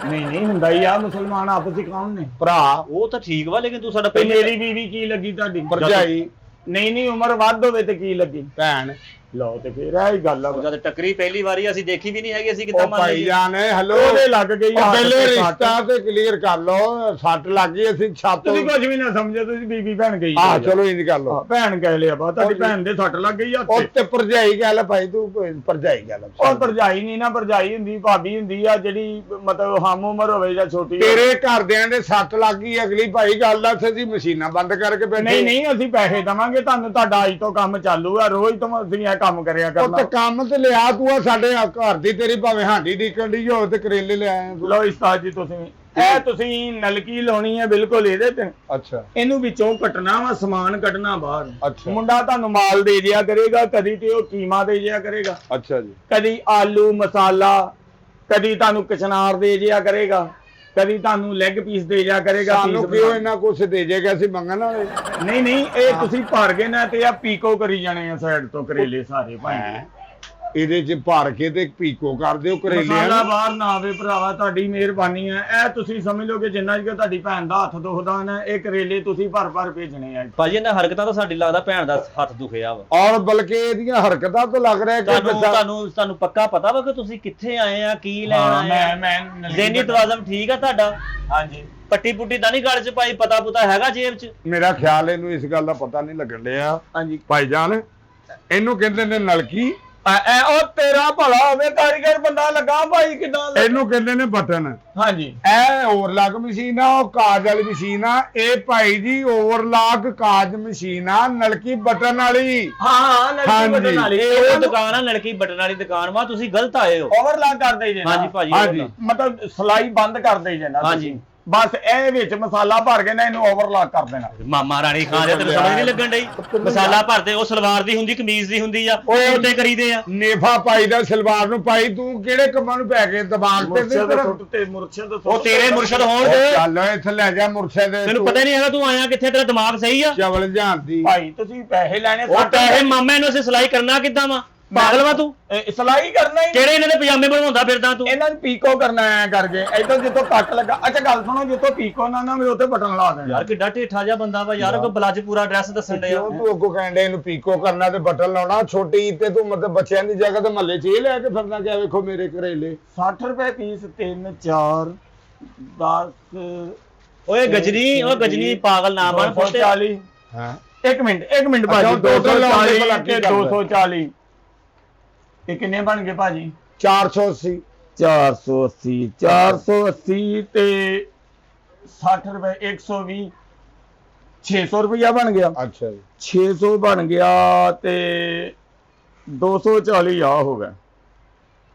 ਨਹੀਂ ਹੁੰਦਾ ਹੀ ਆ, ਮੁਸਲਮਾਨ ਆਪਸ ਵਿੱਚ ਕੌਣ ਨੇ? ਭਰਾ ਉਹ ਤਾਂ ਠੀਕ ਵਾ, ਲੇਕਿਨ ਤੂੰ ਸਾਡਾ ਤੇ ਪਹਿਲੇ ਮੇਰੀ ਬੀਵੀ ਕੀ ਲੱਗੀ ਤੁਹਾਡੀ? ਭਰਜਾਈ ਨਹੀਂ ਉਮਰ ਵੱਧ ਹੋਵੇ ਤੇ ਕੀ ਲੱਗੀ? ਭੈਣ। ਲਓ ਤੇ ਫੇਰ ਇਹ ਹੀ ਗੱਲ ਆ। ਜਦ ਟੱਕਰੀ ਪਹਿਲੀ ਵਾਰੀ ਅਸੀਂ ਦੇਖੀ ਵੀ ਨਹੀਂ ਹੈਗੀ, ਅਸੀਂ ਕਿੱਦਾਂ ਉਹ ਮੰਨ ਭਾਈ ਲਈਏ? ਜਾਨ ਹੈਲੋ ਉਹਦੇ ਲੱਗ ਗਈ ਹੱਥ ਪਹਿਲੇ ਤੇ ਸੱਟ। ਰਿਸ਼ਤਾ ਤੇ ਕਲੀਅਰ ਕਰ ਲਓ। ਸੱਟ ਲੱਗ ਗਈ ਅਸੀਂ ਛੱਤ ਤੁਸੀਂ ਕੁਝ ਵੀ ਨਾ ਸਮਝੋ, ਤੁਸੀਂ ਬੀਬੀ ਭੈਣ ਗਈ। ਆਹ ਚਲੋ ਇੰਜ ਕਰ ਲਓ। ਭੈਣ ਕਹਿ ਲਿਆ ਬਾ, ਤੁਹਾਡੀ ਭੈਣ ਦੇ ਸੱਟ ਲੱਗ ਗਈ ਹੱਥ ਉਹ ਤੇ। ਤੇ ਭਰਜਾਈ ਗੱਲ ਭਾਈ ਤੂੰ ਭਰਜਾਈ ਗੱਲ ਉਹ ਭਰਜਾਈ ਨਹੀਂ ਨਾ, ਭਰਜਾਈ ਹੁੰਦੀ ਭਾਬੀ ਹੁੰਦੀ ਆ ਜਿਹੜੀ ਮਤਲਬ ਹਮ ਉਮਰ ਹੋਵੇ ਜਾਂ ਛੋਟੀ ਹੋਵੇ। ਤੇਰੇ ਘਰਦਿਆਂ ਦੇ ਸੱਟ ਲੱਗ ਗਈ ਅਗਲੀ ਭਾਈ ਗੱਲ ਦੱਸ, ਅਸੀਂ ਮਸ਼ੀਨਾਂ ਬੰਦ ਕਰਕੇ ਬੈਠੇ। ਨਹੀਂ ਅਸੀਂ ਪੈਸੇ ਦਵਾਂਗੇ ਤੁਹਾਨੂੰ, ਤੁਹਾਡਾ ਅੱਜ ਤੋਂ ਕੰਮ ਚਾਲੂ ਆ, ਰੋਜ਼ ਤੁਸੀਂ ਇਹ ਕੰਮ ਕਰਿਆ ਉਹ ਕਰਨਾ। ਤੇ ਕੰਮ ਤੇ ਲਿਆ ਤੂੰ ਆ ਸਾਡੇ ਘਰ ਦੀ, ਤੇਰੀ ਭਾਵੇਂ ਹਾਂਡੀ ਦੀ ਕੰਡੀ ਹੋ ਤੇ ਕਰੇਲੇ ਲੈ ਆਇਆ ਤੂੰ। ਲੋ ਉਸਤਾਦ ਜੀ ਤੁਸੀਂ ਨਲਕੀ ਲਾਉਣੀ ਹੈ ਬਿਲਕੁਲ ਇਹਦੇ ਤੇ। ਅੱਛਾ ਇਹਨੂੰ ਵਿੱਚੋਂ ਕੱਟਣਾ ਵਾ, ਸਮਾਨ ਕੱਢਣਾ ਬਾਹਰ। ਅੱਛਾ। ਮੁੰਡਾ ਤੁਹਾਨੂੰ ਮਾਲ ਦੇ ਦਿਆ ਕਰੇਗਾ, ਕਦੀ ਤੇ ਉਹ ਕੀਮਾ ਦੇ ਦਿਆ ਕਰੇਗਾ, ਅੱਛਾ ਜੀ। ਕਦੀ ਆਲੂ ਮਸਾਲਾ, ਕਦੀ ਤੁਹਾਨੂੰ ਕਚਨਾਰ ਦੇ ਦਿਆ ਕਰੇਗਾ, ਕਦੀ ਤੁਹਾਨੂੰ ਲੈਗ ਪੀਸ ਦੇ ਦਿਆ ਕਰੇਗਾ। ਸਾਨੂੰ ਕਿਉਂ ਇਹਨਾਂ ਕੁਛ ਦੇ ਜੇਗਾ, ਅਸੀਂ ਮੰਗਣ ਵਾਲੇ? ਨਹੀਂ ਇਹ ਤੁਸੀਂ ਭਰ ਗਏ ਨਾ ਤੇ ਆ ਪੀਕੋ ਕਰੀ ਜਾਣੇ ਆ ਸਾਈਡ ਤੋਂ ਕਰੇਲੇ ਸਾਰੇ ਭਾਈ। ਇਹਦੇ ਚ ਭਰ ਕੇ ਤੇ ਪੀਕੋ ਕਰ ਦਿਓ ਕਰੇਲਿਆਂ ਮਸਾਲਾ ਨੂੰ। ਬਾਹਰ ਨਾ ਆਵੇ ਭਰਾਵਾ, ਤੁਹਾਡੀ ਮਿਹਰਬਾਨੀ ਹੈ। ਇਹ ਤੁਸੀਂ ਸਮਝ ਲਓ ਕਿ ਜਿੰਨਾ ਕਿ ਤੁਹਾਡੀ ਭੈਣ ਦਾ ਹੱਥ ਦੁਖਦਾ ਨਾ, ਇਹ ਕਰੇਲੇ ਤੁਸੀਂ ਭਰ ਭੇਜਣੇ ਆ। ਭਾਜੀ ਇਹਨਾਂ ਹਰਕਤਾਂ ਤਾਂ ਸਾਡੀ ਲੱਗਦਾ ਭੈਣ ਦਾ ਹੱਥ ਦੁਖਿਆ ਵਾ। ਔਰ ਬਲਕਿ ਇਹਦੀਆਂ ਹਰਕਤਾਂ ਤੋਂ ਲੱਗ ਰਿਹਾ ਕਿ ਤੁਹਾਨੂੰ ਪੱਕਾ ਪਤਾ ਵਾ ਕਿ ਤੁਸੀਂ ਕਿੱਥੇ ਆਏ ਆ, ਕੀ ਲੈਣ ਆਏ ਆ? ਮੈਂ ਜ਼ਹਿਨੀ ਤਵਾਜ਼ਨ ਠੀਕ ਆ ਤੁਹਾਡਾ? ਹਾਂਜੀ। ਪੱਟੀ ਪੁੱਟੀ ਤਾਂ ਨਹੀਂ ਗਲ ਚ ਪਾਈ? ਪਤਾ ਪੁਤਾ ਹੈਗਾ ਜੇਬ ਚ? ਮੇਰਾ ਖਿਆਲ ਇਹਨੂੰ ਇਸ ਗੱਲ ਦਾ ਪਤਾ ਨਹੀਂ ਲੱਗਣ ਡਿਆ ਹਾਂਜੀ ਭਾਈ ਜਾਨ। ਇਹਨੂੰ ਕਹਿੰਦੇ ਨੇ ਨਲਕੀ ਉਹ ਤੇਰਾ ਭਲਾ ਹੋਵੇ, ਕਾਰੀਗਰ ਬੰਦਾ ਲੱਗਾ ਭਾਈ ਕਿਦਾਂ? ਇਹਨੂੰ ਕਹਿੰਦੇ ਨੇ ਬਟਨ। ਹਾਂਜੀ ਇਹ ਓਵਰਲਾਕ ਮਸ਼ੀਨ ਆ, ਉਹ ਕਾਜ ਵਾਲੀ ਮਸ਼ੀਨ ਆ। ਇਹ ਭਾਈ ਜੀ ਓਵਰਲਾਕ ਕਾਜ ਮਸ਼ੀਨ ਆ, ਨਲਕੀ ਬਟਨ ਵਾਲੀ। ਹਾਂ ਨਲਕੀ ਹਾਂਜੀ। ਬਟਨ ਵਾਲੀ। ਇਹ ਉਹ ਦੁਕਾਨ ਆ ਲੜਕੀ ਬਟਨ ਵਾਲੀ ਦੁਕਾਨ ਵਾ, ਤੁਸੀਂ ਗਲਤ ਆਏ ਹੋ। ਓਵਰਲਾਕ ਕਰਦੇ ਜੇ ਨਾ? ਹਾਂਜੀ ਭਾਜੀ ਹਾਂਜੀ। ਮਤਲਬ ਸਲਾਈ ਬੰਦ ਕਰਦੇ ਜੇ ਨਾ ਤੁਸੀਂ? ਹਾਂਜੀ। ਬਸ ਇਹ ਵਿੱਚ ਮਸਾਲਾ ਭਰ ਕੇ ਨਾ ਇਹਨੂੰ ਓਵਰਲਾਕ ਕਰ ਦੇਣਾ। ਮਾਮਾ ਰਾਣੀ ਖਾਨ ਦੇ ਤੈਨੂੰ ਸਮਝ ਨਹੀਂ ਲੱਗਣ ਡਈ? ਮਸਾਲਾ ਭਰਦੇ ਉਹ ਸਲਵਾਰ ਦੀ ਹੁੰਦੀ, ਕਮੀਜ਼ ਦੀ ਹੁੰਦੀ ਆ, ਉਹ ਉੱਤੇ ਕਰੀਦੇ ਆ। ਨੇਫਾ ਪਾਈ ਦਾ ਸਲਵਾਰ ਨੂੰ ਪਾਈ, ਤੂੰ ਕਿਹੜੇ ਕੰਮਾਂ ਨੂੰ ਪੈ ਕੇ ਦਿਮਾਗ ਤੇ ਮੁਰਸ਼ਦ ਉਹ ਤੇਰੇ ਮੁਰਸ਼ਦ ਹੋਣਗੇ। ਚੱਲ ਇੱਥੇ ਲੈ ਜਾ ਮੁਰਸ਼ਦ। ਤੈਨੂੰ ਪਤਾ ਨਹੀਂ ਹੈਗਾ ਤੂੰ ਆਇਆ ਕਿੱਥੇ, ਤੇਰਾ ਦਿਮਾਗ ਸਹੀ ਆ? ਚਵਲ ਜਾਂਦੀ ਭਾਈ ਤੁਸੀਂ ਪੈਸੇ ਲੈਣੇ ਉਹ ਪੈਸੇ ਮਾਮੇ ਨੂੰ ਅਸੀਂ ਸਿਲਾਈ ਕਰਨਾ ਕਿੱਦਾਂ ਵਾ? ਪਾਗਲ ਵਾ ਤੂੰ? ਸਲਾਈ ਕਰਨਾ ਹੀ ਕਿਹੜੇ ਇਹਨਾਂ ਦੇ ਪਜਾਮੇ ਬਣਵਾਉਂਦਾ ਫਿਰਦਾ ਤੂੰ? ਇਹਨਾਂ ਨੂੰ ਪੀਕੋ ਕਰਨਾ ਐ ਕਰਕੇ ਇਦਾਂ ਜਿੱਥੋਂ ਕੱਟ ਲੱਗਾ। ਅੱਛਾ ਗੱਲ ਸੁਣੋ, ਜਿੱਥੋਂ ਪੀਕੋ ਨਾ ਵੀ ਉੱਥੇ ਬਟਨ ਲਾ ਦੇਣਾ। ਯਾਰ ਕਿੱਡਾ ਢੇਠਾ ਜਿਹਾ ਬੰਦਾ ਵਾ ਯਾਰ, ਕੋਈ ਬਲੱਜ ਪੂਰਾ ਐਡਰੈਸ ਦੱਸਣ ਡਿਆ। ਕਿਉਂ ਤੂੰ ਅੱਗੋਂ ਕਹਿੰਦੇ ਇਹਨੂੰ ਪੀਕੋ ਕਰਨਾ ਤੇ ਬਟਨ ਲਾਉਣਾ? ਛੋਟੀ ਤੇ ਤੂੰ ਮਤਲਬ ਬੱਚਿਆਂ ਦੀ ਜਗ੍ਹਾ ਤੇ ਮਹੱਲੇ 'ਚ ਇਹ ਲੈ ਕੇ ਫਿਰਨਾ ਕਿਆ? ਵੇਖੋ ਮੇਰੇ ਕਰੇਲੇ 60 ਰੁਪਏ ਪੀਸ, 3 4 10 ਓਏ ਗਜਨੀ, ਉਹ ਗਜਨੀ ਪਾਗਲ ਨਾ ਬਣ ਪੁੱਤ। 240। ਹਾਂ ਇੱਕ ਮਿੰਟ ਭਾਜੀ, ਅੱਛਾ, total ਲਾਉਣ ਦੇ 240 ਭਲਾ ਤੇ ਕੀ ਕਰਦਾ? 240 ਇਹ ਕਿੰਨੇ ਬਣ ਗਏ ਭਾਜੀ? 480 480 ਤੇ 60 ਰੁਪਏ 120 600 ਰੁਪਇਆ ਬਣ ਗਿਆ। ਅੱਛਾ ਜੀ। 600 ਬਣ ਗਿਆ ਤੇ 240 ਆ ਹੋ ਗਿਆ।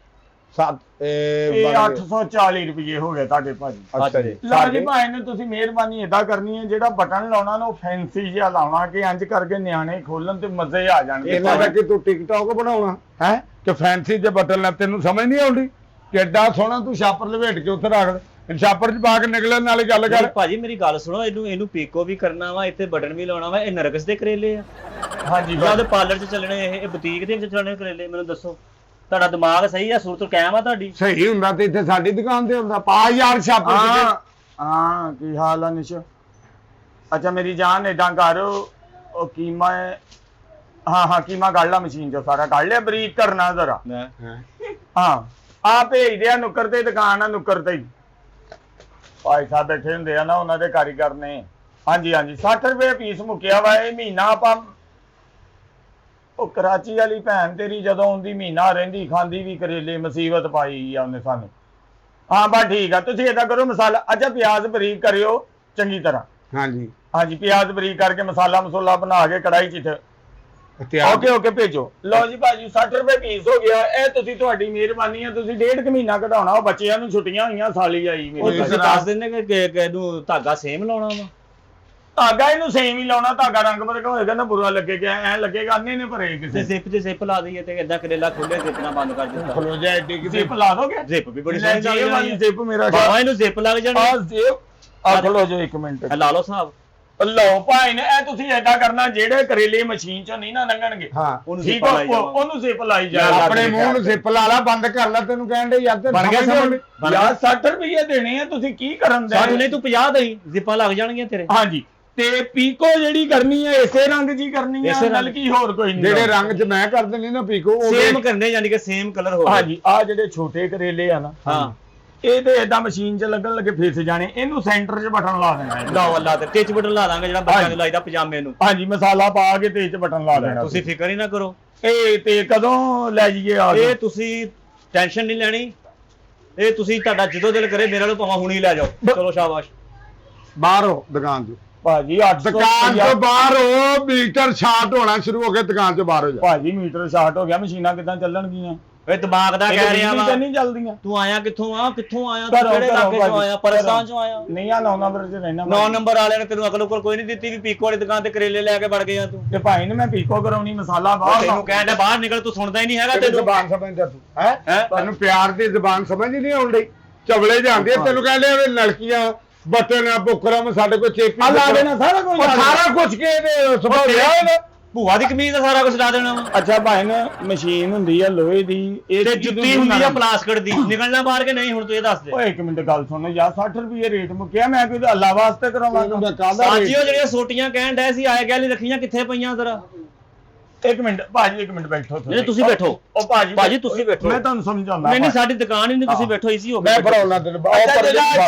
ਇਹ 840 ਰੁਪਏ ਹੋ ਗਏ ਤੁਹਾਡੇ ਭਾਜੀ। ਅੱਛਾ ਜੀ। ਲਓ ਜੀ ਭਾਈ ਨੇ ਤੁਸੀਂ ਮਿਹਰਬਾਨੀ ਏਦਾਂ ਕਰਨੀ ਹੈ, ਜਿਹੜਾ ਬਟਨ ਲਾਉਣਾ ਨਾ ਉਹ ਫੈਂਸੀ ਜਿਹਾ ਲਾਉਣਾ ਕਿ ਇੰਜ ਕਰਕੇ ਨਿਆਣੇ ਖੋਲਣ ਤੇ ਮਜ਼ੇ ਆ ਜਾਣਗੇ। ਇਹਨਾਂ ਦਾ ਕਿ ਤੂੰ ਟਿਕਟੌਕ ਬਣਾਉਣਾ ਹੈ ਕਿ ਫੈਂਸੀ ਜੇ ਬਟਨ ਲੈ? ਤੈਨੂੰ ਸਮਝ ਨਹੀਂ ਆਉਂਦੀ? ਕਿੱਡਾ ਸੋਹਣਾ ਤੂੰ ਛਾਪਰ ਲਵੇਟ ਕੇ ਉੱਥੇ ਰੱਖ ਦੇ, ਛਾਪਰ 'ਚ ਪਾ ਕੇ ਨਿਕਲਣ ਨਾਲੇ ਗੱਲ ਕਰ। ਭਾਜੀ ਮੇਰੀ ਗੱਲ ਸੁਣੋ, ਇਹਨੂੰ ਪੀਕੋ ਵੀ ਕਰਨਾ ਵਾ, ਇੱਥੇ ਬਟਨ ਵੀ ਲਾਉਣਾ ਵਾ। ਇਹ ਨਰਗਸ ਦੇ ਕਰੇਲੇ ਆ? ਹਾਂਜੀ ਜਾਂ ਉਹਦੇ ਪਾਰਲਰ 'ਚ ਚੱਲਣੇ, ਇਹ ਬੁਟੀਕ ਦੇ ਵਿੱਚ ਚੱਲਣੇ ਕਰੇਲੇ? ਮੈਨੂੰ ਦੱਸੋ, ਤੁਹਾਡਾ ਦਿਮਾਗ ਸਹੀ ਆ? ਸੂਰਤ ਕਾਇਮ ਆ ਤੁਹਾਡੀ? ਸਹੀ ਹੁੰਦਾ ਤੇ ਇੱਥੇ ਸਾਡੀ ਦੁਕਾਨ ਤੇ ਹੁੰਦਾ। ਪਾ ਯਾਰ ਛਾਪਰ 'ਚ। ਹਾਂ ਕੀ ਹਾਲ ਆ ਨਿਸ਼? ਅੱਛਾ ਮੇਰੀ ਜਾਨ ਏਦਾਂ ਕਰ, ਉਹ ਕੀਮਾ ਹਾਂ ਕੀਮਾ ਕੱਢ ਲਾ ਮਸ਼ੀਨ 'ਚੋਂ, ਸਾਰਾ ਕੱਢ ਲਿਆ, ਬਰੀਕ ਕਰਨਾ ਜ਼ਰਾ। ਹਾਂ ਆ ਭੇਜ ਦਿਆ ਨੁੱਕਰ ਤੇ, ਦੁਕਾਨ ਆ ਨੁੱਕਰ ਤੇ ਹੀ। ਭਾਈ ਸਾਹਿਬ ਬੈਠੇ ਹੁੰਦੇ ਆ ਨਾ, ਉਹਨਾਂ ਦੇ ਕਾਰੀਗਰ ਨੇ। ਹਾਂਜੀ 60 ਰੁਪਏ ਪੀਸ ਮੁੱਕਿਆ ਵਾ। ਇਹ ਮਹੀਨਾ ਆਪਾਂ ਉਹ ਕਰਾਚੀ ਵਾਲੀ ਭੈਣ ਤੇਰੀ ਜਦੋਂ ਆਉਂਦੀ ਮਹੀਨਾ ਰਹਿੰਦੀ, ਖਾਂਦੀ ਵੀ ਕਰੇਲੇ, ਮੁਸੀਬਤ ਪਾਈ ਆ ਉਹਨੇ ਸਾਨੂੰ। ਹਾਂ ਬਸ ਠੀਕ ਆ, ਤੁਸੀਂ ਏਦਾਂ ਕਰੋ ਮਸਾਲਾ। ਅੱਛਾ ਪਿਆਜ਼ ਬਰੀਕ ਕਰਿਓ ਚੰਗੀ ਤਰ੍ਹਾਂ। ਹਾਂਜੀ ਪਿਆਜ਼ ਬਰੀਕ ਕਰਕੇ ਮਸਾਲਾ ਮਸੂਲਾ ਬਣਾ ਕੇ ਕੜਾਈ 'ਚ ਓਕੇ ਭੇਜੋ। ਲਓ ਜੀ ਭਾਜੀ 60 ਰੁਪਏ ਪੀਸ ਹੋ ਗਿਆ। ਇਹ ਤੁਸੀਂ ਤੁਹਾਡੀ ਮਿਹਰਬਾਨੀ ਆ, ਤੁਸੀਂ 1.5 ਮਹੀਨਾ ਕਢਾਉਣਾ। ਉਹ ਬੱਚਿਆਂ ਨੂੰ ਛੁੱਟੀਆਂ ਹੋਈਆਂ, ਸਾਲੀ ਆਈ ਉਹ ਤੁਸੀਂ ਦੱਸ ਦਿੰਦੇ ਕਿ ਇਹਨੂੰ ਧਾਗਾ ਸੇਮ ਲਾਉਣਾ ਵਾ? ਧਾਗਾ ਇਹਨੂੰ ਸੇਮ ਹੀ ਲਾਉਣਾ। ਧਾਗਾ ਰੰਗ ਬਰੰਗਾ ਹੋਏਗਾ ਨਾ, ਬੁਰਾ ਲੱਗੇਗਾ, ਐ ਲੱਗੇਗਾ ਅੰਨੇ ਨੇ ਭਰੇ ਕਿਸੇ। ਜ਼ਿਪ ਤੇ ਜ਼ਿਪ ਲਾ ਦਈਏ ਤੇ ਇਦਾਂ ਕਰੇਲਾ ਖੋਲੇ, ਜ਼ਿਪ ਨਾਲ ਬੰਦ ਕਰ ਦਿੱਤਾ। ਖਲੋ ਜਾ ਐਡੀ ਕਿ ਜ਼ਿਪ ਲਾ ਦੋਗੇ? ਜ਼ਿਪ ਵੀ ਬੜੀ ਲੈ ਸੋਹਣੀ ਵਾਲੀ ਜ਼ਿਪ ਮੇਰਾ ਬਾਬਾ, ਇਹਨੂੰ ਜ਼ਿਪ ਲੱਗ ਜਾਣੀ। ਆ ਜ਼ਿਪ ਆ ਖਲੋ ਜੋ 1 ਮਿੰਟ ਲਾ ਲਓ ਸਾਹਿਬ। ਲਓ ਭਾਈ ਨੇ ਇਹ ਤੁਸੀਂ ਏਦਾਂ ਕਰਨਾ, ਜਿਹੜੇ ਕਰੇਲੇ ਮਸ਼ੀਨ 'ਚੋਂ ਨਹੀਂ ਨਾ ਲੰਘਣਗੇ, ਹਾਂ ਉਹਨੂੰ ਠੀਕ ਜ਼ਿਪ ਲਾਈ ਜਾਓ। ਉਹਨੂੰ ਜ਼ਿਪ ਲਾਈ ਜਾ। ਆਪਣੇ ਮੂੰਹ ਨੂੰ ਜ਼ਿਪ ਲਾ ਲਾ, ਬੰਦ ਕਰ ਲੈ। ਤੈਨੂੰ ਕਹਿਣ ਦੇ ਯਾਰ ਤੇ ਬਣ ਗਿਆ ਸਮਝ? ਯਾਰ 60 ਰੁਪਏ ਦੇਣੇ ਆ, ਤੁਸੀਂ ਕੀ ਕਰਨ ਦੇ? ਸਾਨੂੰ ਨਹੀਂ, ਤੂੰ 50 ਦੇਈ, ਜ਼ਿਪਾਂ ਲੱਗ ਜਾਣਗੀਆਂ ਤੇਰੇ। ਹਾਂਜੀ ਤੇ ਪੀਕੋ ਜਿਹੜੀ ਕਰਨੀ ਹੈ ਇਸੇ ਰੰਗ ਜੀ ਕਰਨੀ ਹੈ, ਨਾਲ ਕੀ ਹੋਰ ਕੋਈ ਨਹੀਂ? ਜਿਹੜੇ ਰੰਗ 'ਚ ਮੈਂ ਕਰ ਦਿੰਦੀ ਨਾ ਪੀਕੋ, ਉਹ ਸੇਮ ਕਰਨੇ, ਯਾਨੀ ਕਿ ਸੇਮ ਕਲਰ ਹੋਵੇ। ਹਾਂਜੀ ਆ ਜਿਹੜੇ ਛੋਟੇ ਕਰੇਲੇ ਆ ਨਾ, ਹਾਂ ਇਹ ਤੇ ਏਦਾਂ ਮਸ਼ੀਨ 'ਚ ਲੱਗਣ ਲੱਗੇ ਫਿਸ ਜਾਣੇ। ਇਹਨੂੰ ਸੈਂਟਰ 'ਚ ਬਟਨ ਲਾ ਦੇਣਾ ਹੈ। ਲਾਓ ਅੱਲਾ ਤੇ ਟਿਚ ਬਟਨ ਲਾ ਦਾਂਗੇ, ਜਿਹੜਾ ਬੱਚਿਆਂ ਨੂੰ ਲਾਈਦਾ ਪਜਾਮੇ ਨੂੰ। ਹਾਂਜੀ ਮਸਾਲਾ ਪਾ ਕੇ ਤੇ ਇਹ 'ਚ ਬਟਨ ਲਾ ਦੇਣਾ। ਤੁਸੀਂ ਫਿਕਰ ਹੀ ਨਾ ਕਰੋ। ਇਹ ਤੇ ਕਦੋਂ ਲੈ ਜਾਈਏ? ਆ ਇਹ ਤੁਸੀਂ ਟੈਨਸ਼ਨ ਨਹੀਂ ਲੈਣੀ। ਇਹ ਤੁਸੀਂ ਤੁਹਾਡਾ ਜਦੋਂ ਦਿਲ ਕਰੇ ਮੇਰੇ ਨਾਲ ਭਾਵੇਂ ਹੁਣੀ ਲੈ ਜਾਓ। ਚਲੋ ਸ਼ਾਬਾਸ਼। ਬਾਹਰ ਹੋ ਦੁਕਾਨ 'ਚ। ਭਾਜੀ 800 ਦੁਕਾਨ ਤੋਂ ਬਾਹਰ ਹੋ, ਮੀਟਰ ਸ਼ਾਰਟ ਹੋਣਾ ਸ਼ੁਰੂ ਹੋ ਗਿਆ, ਦੁਕਾਨ 'ਚ ਬਾਹਰ ਹੋ ਜਾ। ਭਾਜੀ ਮੀਟਰ ਸ਼ਾਰਟ ਹੋ ਗਿਆ, ਮਸ਼ੀਨਾਂ ਕਿੱਦਾਂ ਚੱਲਣਗੀਆਂ? ਓਏ ਦਿਮਾਗ ਦਾ ਕਹਿ ਰਿਹਾ ਵਾ। ਨਹੀਂ ਚੱਲਦੀਆਂ। ਤੂੰ ਆਇਆ ਕਿੱਥੋਂ ਆ? ਕਿੱਥੋਂ ਆਇਆ? ਤੂੰ ਕਿਹੜੇ ਇਲਾਕੇ ਚੋਂ ਆਇਆ? ਪਾਕਿਸਤਾਨ ਚੋਂ ਆਇਆ? ਨਹੀਂ ਆ 9 ਨੰਬਰ 'ਚ ਰਹਿਣਾ। 9 ਨੰਬਰ ਵਾਲਿਆਂ ਨੇ ਤੈਨੂੰ ਅਕਲ ਉਕਲ ਕੋਈ ਨਹੀਂ ਦਿੱਤੀ ਵੀ ਪੀਕੋ ਵਾਲੀ ਦੁਕਾਨ ਤੇ ਕਰੇਲੇ ਲੈ ਕੇ ਵੜ ਗਏ ਆ ਤੂੰ? ਤੇ ਭਾਈ ਨੇ ਮੈਂ ਪੀਕੋ ਕਰਾਉਣੀ, ਮਸਾਲਾ ਬਾਹਰ। ਤੈਨੂੰ ਕਹਿਣ ਦਾ ਬਾਹਰ ਨਿਕਲ, ਤੂੰ ਸੁਣਦਾ ਹੀ ਨਹੀਂ ਹੈਗਾ। ਤੈਨੂੰ ਜ਼ਬਾਨ ਸਮਝਦਾ ਤੂੰ ਹੈ? ਤੈਨੂੰ ਪਿਆਰ ਦੀ ਜ਼ਬਾਨ ਸਮਝ ਨਹੀਂ ਆਉਂਦੀ? ਚਵਲੇ ਜਾਂਦੇ ਤੈਨੂੰ ਕਹਿੰਦੇ ਵੇ ਨਲਕੀਆਂ ਬਟਨ ਆ ਬੁਕਰਮ ਸਾਡੇ ਕੋਲ ਚੇਪੀ ਆ ਲਾ ਦੇਣਾ ਸਾਰਾ ਕੁਝ। ਸਾਰਾ ਕੁਝ ਕੇ ਦੇ ਸੁਭਾ ਵਿਆਹ ਭੂਆ ਦੀ ਕਮੀਜ਼ ਦਾ ਸਾਰਾ ਕੁਝ ਲਾ ਦੇਣਾ ਵਾ। ਅੱਛਾ ਭਾਈ ਨੇ ਮਸ਼ੀਨ ਹੁੰਦੀ ਆ ਲੋਹੇ ਦੀ, ਇਹ ਤੇ ਜੁੱਤੀ ਹੁੰਦੀ ਆ ਪਲਾਸਟਿਕ ਦੀ, ਨਿਕਲਣਾ ਬਾਹਰ ਕੇ ਨਹੀਂ? ਹੁਣ ਤੂੰ ਇਹ ਦੱਸ ਦੇ। ਓਏ 1 ਮਿੰਟ ਗੱਲ ਸੁਣ ਯਾਰ, 60 ਰੁਪਏ ਰੇਟ ਮੁੱਕਿਆ, ਮੈਂ ਕੋਈ ਅੱਲਾ ਵਾਸਤੇ ਕਰਾਵਾਂਗਾ? ਸਾਜੀਓ ਜਿਹੜੀਆਂ ਸੋਟੀਆਂ ਕਹਿਣ ਡਏ ਸੀ ਆਏ ਗਏ ਰੱਖੀਆਂ ਕਿੱਥੇ ਪਈਆਂ ਜ਼ਰਾ? 1 ਮਿੰਟ ਭਾਜੀ 1 ਮਿੰਟ ਬੈਠੋ। ਨਹੀਂ ਤੁਸੀਂ ਬੈਠੋ। ਉਹ ਭਾਜੀ ਤੁਸੀਂ ਬੈਠੋ, ਮੈਂ ਤੁਹਾਨੂੰ ਸਮਝਾਉਂਦਾ। ਨਹੀਂ ਸਾਡੀ ਦੁਕਾਨ ਹੀ ਨਹੀਂ, ਤੁਸੀਂ ਬੈਠੋ ਇਸੀ ਹੋ ਮੈਂ ਫੜਾਉਣਾ ਤੈਨੂੰ।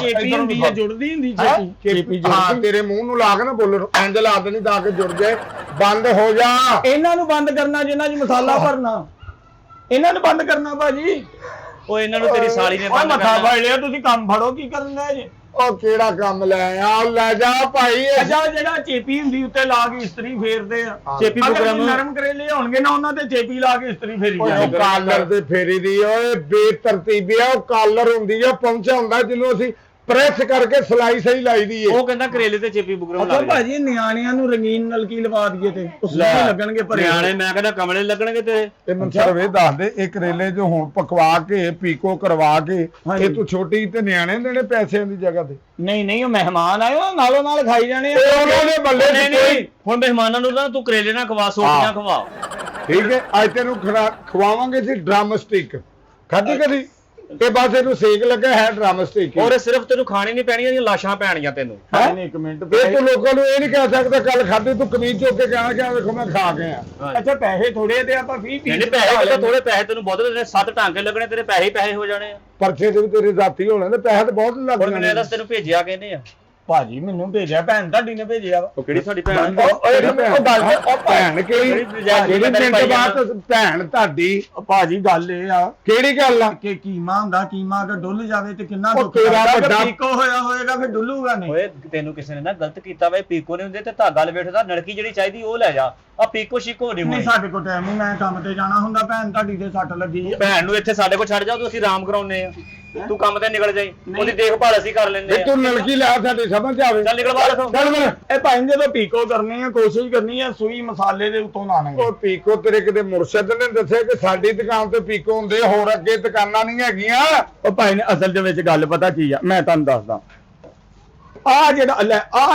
ਚੇਪੀ ਹੁੰਦੀ ਹੈ, ਜੁੜਦੀ ਹੁੰਦੀ ਚੇਪੀ। ਹਾਂ ਤੇਰੇ ਮੂੰਹ ਨੂੰ ਲਾ ਕੇ ਨਾ ਬੋਲਣ, ਇੰਜ ਲਾ ਦੇਣੀ ਤਾਂ ਕਿ ਜੁੜ ਜਾਏ। ਬੰਦ ਹੋ ਜਾ। ਇਹਨਾਂ ਨੂੰ ਬੰਦ ਕਰਨਾ ਜਿਨ੍ਹਾਂ 'ਚ ਮਸਾਲਾ ਭਰਨਾ। ਇਹਨਾਂ ਨੂੰ ਬੰਦ ਕਰਨਾ ਭਾਜੀ। ਉਹ ਇਹਨਾਂ ਨੂੰ ਤੇਰੀ ਸਾਲੀ ਨੇ ਉਹ ਬੰਦ ਮੱਥਾ ਕਰਨਾ। ਫੜ ਲਿਆ ਤੁਸੀਂ, ਕੰਮ ਫੜੋ ਕੀ ਕਰਨਾ ਜੀ। ਉਹ ਕਿਹੜਾ ਕੰਮ ਲੈ ਆ, ਲੈ ਜਾ ਭਾਈ। ਅੱਛਾ ਜਿਹੜਾ ਚੇਪੀ ਹੁੰਦੀ ਉੱਤੇ ਲਾ ਕੇ ਇਸਤਰੀ ਫੇਰਦੇ ਆ, ਚੇਪੀ ਅਗਰ ਬੁਕਰਮ ਨਰਮ ਕਰੇਲੇ ਹੋਣਗੇ ਨਾ ਉਹਨਾਂ ਤੇ ਚੇਪੀ ਲਾ ਕੇ ਇਸਤਰੀ ਫੇਰੀ ਉਹ ਜਾਂਦੇ। ਕਾਲਰ ਤੇ ਫੇਰੀ ਦੀ ਓਏ ਬੇਤਰਤੀਬੀ ਆ। ਉਹ ਕਾਲਰ ਹੁੰਦੀ ਆ, ਪਹੁੰਚਾ ਹੁੰਦਾ ਜਿਹਨੂੰ ਅਸੀਂ ਪ੍ਰੈਸ ਕਰਕੇ ਸਲਾਈ ਸਹੀ ਲਾਈ ਦੀ ਏ। ਉਹ ਕਹਿੰਦਾ ਕਰੇਲੇ ਤੇ ਚੇਪੀ ਬੁਕਰਮ ਲਾ ਆਪਾਂ ਦੇ। ਭਾਜੀ ਨਿਆਣਿਆਂ ਨੂੰ ਰੰਗੀਨ ਨਲਕੀ ਲਵਾ ਦਈਏ ਤੇ ਉਸ ਨੂੰ ਲੱਗਣਗੇ ਭਰੇ। ਨਿਆਣੇ ਮੈਂ ਕਹਿੰਦਾ ਕਮਲੇ ਲੱਗਣਗੇ ਤੇਰੇ। ਇਹ ਮੈਨੂੰ ਸਿਰਫ ਇਹ ਦੱਸ ਦੇ, ਇਹ ਕਰੇਲੇ ਜੋ ਹੁਣ ਪਕਵਾ ਕੇ ਪੀਕੋ ਕਰਵਾ ਕੇ ਇਹ ਤੂੰ ਛੋਟੀ ਤੇ ਨਿਆਣੇ ਦੇਣੇ ਪੈਸਿਆਂ ਦੀ ਜਗ੍ਹਾ ਤੇ? ਨਹੀਂ ਨਹੀਂ, ਉਹ ਮਹਿਮਾਨ ਆਏ ਉਹ ਨਾਲੋਂ ਨਾਲ ਖਾਈ ਜਾਣੇ ਆ। ਉਹਨਾਂ ਦੇ ਬੱਲੇ ਨਹੀਂ ਨਹੀਂ, ਹੁਣ ਮਹਿਮਾਨਾਂ ਨੂੰ ਨਾ ਤੂੰ ਕਰੇਲੇ ਨਾ ਖਵਾ, ਸੋਟੀਆਂ ਖਵਾ। ਠੀਕ ਹੈ, ਅੱਜ ਤੈਨੂੰ ਖਵਾਵਾਂਗੇ ਜੀ ਡਰਮ ਸਟਿਕ। ਖਾਧੀ ਕਦੀ? ਇਹ ਬਸ ਇਹਨੂੰ ਸੇਕ ਲੱਗਾ ਹੈ ਡਰਮ ਸਟਿਕ। ਔਰ ਸਿਰਫ ਤੈਨੂੰ ਖਾਣੀ ਨਹੀਂ ਪੈਣੀ, ਇਹਦੀਆਂ ਲਾਸ਼ਾਂ ਪੈਣੀਆਂ ਤੈਨੂੰ। ਨਹੀਂ ਇੱਕ ਮਿੰਟ, ਇਹ ਤੂੰ ਲੋਕਾਂ ਨੂੰ ਇਹ ਨਹੀਂ ਕਹਿ ਸਕਦਾ ਕੱਲ ਖਾਧੀ ਤੂੰ ਕਮੀਜ਼ ਚੁੱਕ ਕੇ ਕਹਿਣਾ ਕਿ ਦੇਖੋ ਮੈਂ ਖਾ ਕੇ ਆ। ਅੱਛਾ ਪੈਸੇ ਥੋੜੇ ਤੇ ਆਪਾਂ 20 ਨਹੀਂ ਪੈਸੇ ਤਾਂ ਥੋੜੇ ਪੈਸੇ ਤੈਨੂੰ ਬਹੁਤ ਦੇਣੇ, 7 ਟਾਂਕੇ ਲੱਗਣੇ, ਤੇਰੇ ਪੈਸੇ ਹੀ ਪੈਸੇ ਹੋ ਜਾਣੇ ਆ। ਪਰਚੇ ਤੇ ਵੀ ਤੇਰੇ ਜ਼ਾਤੀ ਹੋਣੇ ਨੇ, ਪੈਸੇ ਤਾਂ ਬਹੁਤ ਲੱਗ ਹੁਣ ਮੈਨੂੰ ਜਾਣੇ। ਦੱਸ ਤੈਨੂੰ ਭੇਜਿਆ ਕਿਹਨੇ ਆ? ਭਾਜੀ ਮੈਨੂੰ ਭੇਜਿਆ, ਭੈਣ ਤੁਹਾਡੀ ਨੇ ਭੇਜਿਆ ਵਾ। ਉਹ ਕਿਹੜੀ ਸਾਡੀ ਭੈਣ? ਭੈਣ ਕਿਹੜੀ ਮਿੰਟ ਬਾਅਦ ਭੈਣ ਤੁਹਾਡੀ? ਭਾਜੀ ਗੱਲ ਇਹ ਆ ਕਿਹੜੀ ਗੱਲ ਆ? ਕਿ ਕੀਮਾ ਹੁੰਦਾ, ਕੀਮਾ ਅਗਰ ਡੁੱਲ ਜਾਵੇ ਤੇ ਕਿੰਨਾ ਉਹ ਤੇਰਾ ਵੱਡਾ ਪੀਕੋ ਹੋਇਆ ਹੋਏਗਾ ਫਿਰ ਡੁੱਲੂਗਾ ਨਹੀਂ। ਓਏ ਤੈਨੂੰ ਕਿਸੇ ਨੇ ਨਾ ਗਲਤ ਕੀਤਾ ਵੇ, ਪੀਕੋ ਨਹੀਂ ਹੁੰਦੇ ਤੇ ਧਾਗਾ ਲਵੇਟਦਾ, ਨਲਕੀ ਜਿਹੜੀ ਚਾਹੀਦੀ ਉਹ ਲੈ ਜਾ। ਆ ਪੀਕੋ ਸ਼ੀਕੋ ਨਹੀਂ ਨਹੀਂ ਹੋਣੀ। ਸਾਡੇ ਕੋਲ ਟਾਈਮ ਨਹੀਂ, ਮੈਂ ਕੰਮ ਤੇ ਜਾਣਾ ਹੁੰਦਾ, ਭੈਣ ਤੁਹਾਡੀ ਤੇ ਸੱਟ ਲੱਗੀ ਆ। ਭੈਣ ਨੂੰ ਇੱਥੇ ਸਾਡੇ ਕੋਲ ਛੱਡ ਜਾ, ਤੂੰ ਅਸੀਂ ਆਰਾਮ ਕਰਾਉਨੇ ਆ। ਤੂੰ ਕੰਮ ਤੇ ਨਿਕਲ ਜਾਈ, ਉਹਦੀ ਦੇਖਭਾਲ ਅਸੀਂ ਕਰ ਲੈਂਦੇ ਆ। ਤੂੰ ਨਲਕੀ ਲੈ ਸਾਡੀ ਸਮਝ ਆਵੇ। ਚੱਲ ਨਿਕਲ ਬਾਹਰ ਇੱਥੋਂ। ਚੱਲ ਮੇਰੇ ਇਹ ਭਾਈ ਜਦੋਂ ਪੀਕੋ ਕਰਨੀ ਆ, ਕੋਸ਼ਿਸ਼ ਕਰਨੀ ਆ ਸੂਈ ਮਸਾਲੇ ਦੇ ਉੱਤੋਂ ਨਾ ਲੰਘੇ। ਉਹ ਪੀਕੋ ਤੇਰੇ ਕਿਤੇ ਮੁਰਸ਼ਦ ਨੇ ਦੱਸਿਆ ਕਿ ਸਾਡੀ ਦੁਕਾਨ ਤੇ ਪੀਕੋ ਹੁੰਦੇ, ਹੋਰ ਅੱਗੇ ਦੁਕਾਨਾਂ ਨਹੀਂ ਹੈਗੀਆਂ। ਉਹ ਭਾਈ ਨੇ ਅਸਲ ਦੇ ਵਿੱਚ ਗੱਲ ਪਤਾ ਕੀ ਆ, ਮੈਂ ਤੁਹਾਨੂੰ ਦੱਸਦਾ। ਆ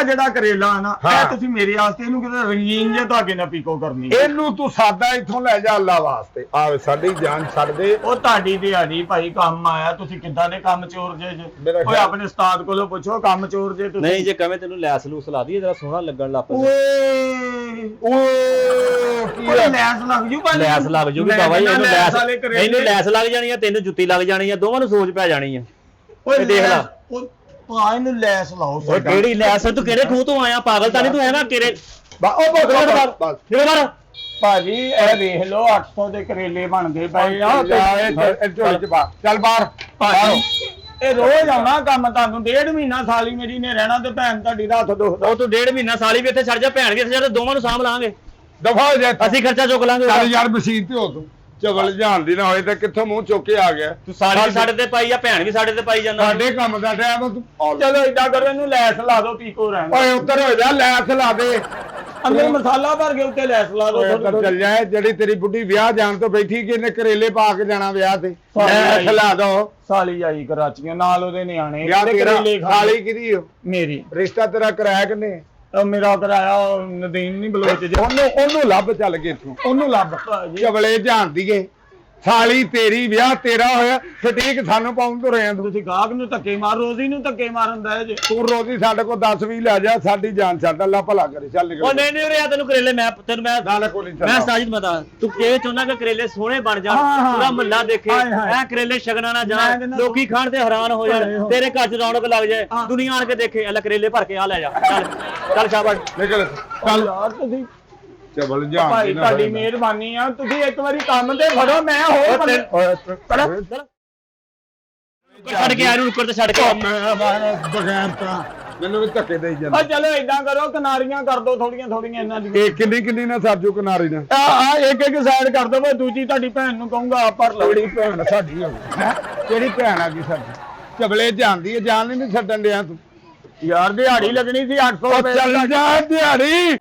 ਜਿਹੜਾ ਕਰੇਲਾ ਆ ਨਾ, ਇਹ ਤੁਸੀਂ ਮੇਰੇ ਵਾਸਤੇ ਇਹਨੂੰ ਕਿਤੇ ਰੰਗੀਨ ਜੇ ਧਾਗੇ ਨਾਲ ਪੀਕੋ ਕਰਨੀ ਆ। ਇਹਨੂੰ ਤੂੰ ਸਾਦਾ ਇੱਥੋਂ ਲੈ ਜਾ ਅੱਲਾ ਵਾਸਤੇ। ਆਵੇ ਸਾਡੀ ਜਾਨ ਛੱਡ ਦੇ। ਉਹ ਤੁਹਾਡੀ ਦਿਹਾੜੀ ਭਾਈ ਕੰਮ ਆਇਆ, ਤੁਸੀਂ ਕਿੱਦਾਂ ਦੇ ਕੰਮ ਚੋਰ ਜੇ ਮੇਰਾ ਓਏ ਆਪਣੇ ਉਸਤਾਦ ਕੋਲੋਂ ਪੁੱਛੋ ਕੰਮ ਚੋਰ ਜੇ ਤੁਸੀਂ। ਨਹੀਂ ਜੇ ਕਵੇਂ ਤੈਨੂੰ ਲੈਸ ਲੂਸ ਲਾ ਦਈਏ, ਜਰਾ ਸੋਹਣਾ ਲੱਗਣ ਲੱਗ ਪਏ। ਓਏ ਕੀ ਓਏ ਆ? ਲੈਸ ਲੱਗ ਜੂ ਭਾਈ, ਲੈਸ ਲੱਗ ਜੂਗੀ ਬਾਬਾ ਜੀ, ਇਹਨੂੰ ਲੈਸ ਲੱਗ ਜਾਣੀ ਆ, ਤੈਨੂੰ ਜੁੱਤੀ ਲੱਗ ਜਾਣੀ ਆ, ਦੋਵਾਂ ਨੂੰ ਸੋਚ ਪੈ ਜਾਣੀ ਆ। ਓਏ ਦੇਖ ਲਾ। ਭਾਈ ਇਹਨੂੰ ਲੈਸ ਲਾਓ। ਓਏ ਕਿਹੜੀ ਲੈਸ? ਤੂੰ ਕਿਹੜੇ ਖੂਹ ਤੋਂ ਆਇਆ? ਪਾਗਲ ਤਾਂ ਨਹੀਂ ਤੂੰ ਹੈਗਾ? ਕਿਹੜੇ ਉਹ ਬਸ ਜਿਹੜੇ ਬਾਹਰ ਭਾਜੀ ਇਹ ਵੇਖ ਲਓ 800 ਦੇ ਕਰੇਲੇ ਬਣਦੇ ਪਏ ਆ। ਚੱਲ ਬਾਹਰ। ਭਾਜੀ ਇਹ ਰੋਜ਼ ਆਉਣਾ ਕੰਮ, ਤੁਹਾਨੂੰ 1.5 ਮਹੀਨਾ ਸਾਲੀ ਮੇਰੀ ਨੇ ਰਹਿਣਾ ਤੇ ਭੈਣ ਤੁਹਾਡੀ ਦਾ ਹੱਥ ਦੁਖਦਾ। ਉਹ ਤੂੰ 1.5 ਮਹੀਨਾ ਸਾਲੀ ਵੀ ਇੱਥੇ ਛੱਡ ਜਾ, ਭੈਣ ਵੀ ਇੱਥੇ ਛੱਡ, ਦੋਵਾਂ ਨੂੰ ਸਾਂਭ ਲਾਂਗੇ। ਦਫਾ ਹੋ ਜਾ। ਅਸੀਂ ਖਰਚਾ ਚੁੱਕ ਲਾਂਗੇ। ਚੱਲ ਯਾਰ ਮਸ਼ੀਨ ਤੇ ਹੋ ਤੂੰ। ਚਵਲ ਜਾਣਦੀ ਨਾ ਹੋਏ ਤਾਂ ਕਿੱਥੋਂ ਮੂੰਹ ਚੁੱਕ ਕੇ ਆ ਗਿਆ। ਤੂੰ ਸਾਲੀ ਵੀ ਸਾਡੇ ਤੇ ਪਾਈ ਆ, ਭੈਣ ਵੀ ਸਾਡੇ ਤੇ ਪਾਈ ਜਾਂਦਾ। ਸਾਡੇ ਕੰਮ ਦਾ ਟਾਈਮ ਤੂੰ। ਚਲੋ ਏਦਾਂ ਕਰੋ, ਇਹਨੂੰ ਲੈਸ ਲਾ ਦਿਓ, ਪੀਕੋ ਰਹਿਣ। ਓਏ ਉੱਧਰ ਹੋ ਜਾ, ਲੈਸ ਲਾ ਦੇ। ਅੰਦਰ ਮਸਾਲਾ ਭਰ ਕੇ ਉੱਤੇ ਲੈਸ ਲਾ ਓਏ ਉੱਧਰ ਦਿਓ। ਚੱਲ ਜਾਏ। ਜਿਹੜੀ ਤੇਰੀ ਬੁੱਢੀ ਵਿਆਹ ਜਾਣ ਤੋਂ ਬੈਠੀ ਕਿ ਇਹਨੇ ਕਰੇਲੇ ਪਾ ਕੇ ਜਾਣਾ ਵਿਆਹ ਤੇ, ਲੈਸ ਲਾ ਦੋ। ਸਾਲੀ ਆਈ ਕਰਾਚੀਆਂ ਨਾਲ, ਉਹਦੇ ਨਿਆਣੇ ਵਿਆਹ ਉਹਦੇ ਤੇਰਾ ਕਰੇਲੇ ਖਾ ਸਾਲੀ ਕਿਹਦੀ ਓ? ਮੇਰੀ। ਰਿਸ਼ਤਾ ਤੇਰਾ ਕਰਾਇਆ ਕਿੰਨੇ? ਉਹ ਮੇਰਾ ਕਰਾਇਆ ਨਦੀਨ ਨਹੀਂ ਬਲੋਚ ਜੇ। ਉਹਨੂੰ ਲੱਭ ਚੱਲ ਕੇ ਇੱਥੋਂ, ਉਹਨੂੰ ਲੱਭ। ਚਵਲੇ ਜਾਣਦੀਏ ਸਾਲੀ ਤੇਰੀ, ਵਿਆਹ ਤੇਰਾ ਹੋਇਆ, ਸਟੀਕ ਸਾਨੂੰ ਪਾਉਣ ਤੋਂ ਰਹੇ ਤੁਸੀਂ ਗਾਹਕ ਨੂੰ ਧੱਕੇ ਮਾਰ, ਰੋਜ਼ੀ ਨੂੰ ਧੱਕੇ ਮਾਰਨ ਦਾ ਜੇ। ਤੂੰ ਰੋਜ਼ੀ ਸਾਡੇ ਕੋਲ 10-20 ਲੈ ਜਾ, ਸਾਡੀ ਜਾਨ ਛੱਡ। ਅੱਲਾ ਭਲਾ ਕਰੇ। ਚੱਲ ਨਿਕਲ। ਉਹ ਨਹੀਂ ਉਰੇ ਤੈਨੂੰ ਕਰੇਲੇ ਮੈਂ ਨਾਲ ਕੋਈ ਨਹੀਂ ਮੈਂ ਸਾਜਿਦ ਬਤਾ, ਤੂੰ ਕਿਵੇਂ ਚਾਹੁੰਦਾ ਕਿ ਕਰੇਲੇ ਸੋਹਣੇ ਬਣ ਜਾਣ, ਪੂਰਾ ਮਹੱਲਾ ਦੇਖੇ, ਐ ਕਰੇਲੇ ਛਕਣਾ ਨਾ ਜਾਣ, ਲੋਕੀ ਖਾਣ ਤੇ ਹੈਰਾਨ ਹੋ ਜਾਣ, ਤੇਰੇ ਘਰ 'ਚ ਰੌਣਕ ਲੱਗ ਜਾਏ, ਦੁਨੀਆ ਆਣ ਕੇ ਦੇਖੇ, ਅੱਲਾ ਕਰੇਲੇ ਭਰ ਕੇ ਆ ਲੈ ਜਾ। ਚੱਲ ਸ਼ਾਬਾਸ਼ ਨਿਕਲ। ਚੱਲ ਯਾਰ ਤੁਸੀਂ ਚਵਲ ਜਾਣ ਭਾਈ ਤੁਹਾਡੀ ਮਿਹਰਬਾਨੀ ਆ, ਤੁਸੀਂ ਇੱਕ ਵਾਰੀ ਕੰਮ ਤੇ ਫੜੋ, ਮੈਂ ਹੋਰ ਛੱਡ ਕੇ ਆ ਇਹਨੂੰ, ਉੱਪਰ ਤੇ ਛੱਡ ਕੇ। ਬਗੈਰ ਤਾਂ ਮੈਨੂੰ ਵੀ ਧੱਕੇ ਦੇਈ ਜਾਂਦਾ। ਚਲੋ ਏਦਾਂ ਕਰੋ, ਕਿਨਾਰੀਆਂ ਕਰ ਦੋ ਥੋੜੀਆਂ ਥੋੜੀਆਂ ਇਹਨਾਂ ਦੀਆਂ। ਇਹ ਕਿੰਨੀ ਨਾ ਸਰਜੂ ਕਿਨਾਰੀ ਨਾ। ਇੱਕ ਇੱਕ ਸਾਈਡ ਕਰ ਦੋ, ਮੈਂ ਦੂਜੀ ਤੁਹਾਡੀ ਭੈਣ ਨੂੰ ਕਹੂੰਗਾ ਆਪ ਭਰ ਲਓ। ਕਿਹੜੀ ਭੈਣ ਸਾਡੀ ਹੋਵੇ? ਕਿਹੜੀ ਭੈਣ ਆ ਗਈ ਸਾਡੀ? ਚਵਲੇ ਜਾਂਦੀ ਹੈ, ਜਾਨ ਨਹੀਂ ਛੱਡਣ ਡਿਆ ਤੂੰ। ਯਾਰ ਦਿਹਾੜੀ ਲੱਗਣੀ ਸੀ 800 ਰੁਪਏ। ਚੱਲ ਜਾ ਦਿਹਾੜੀ।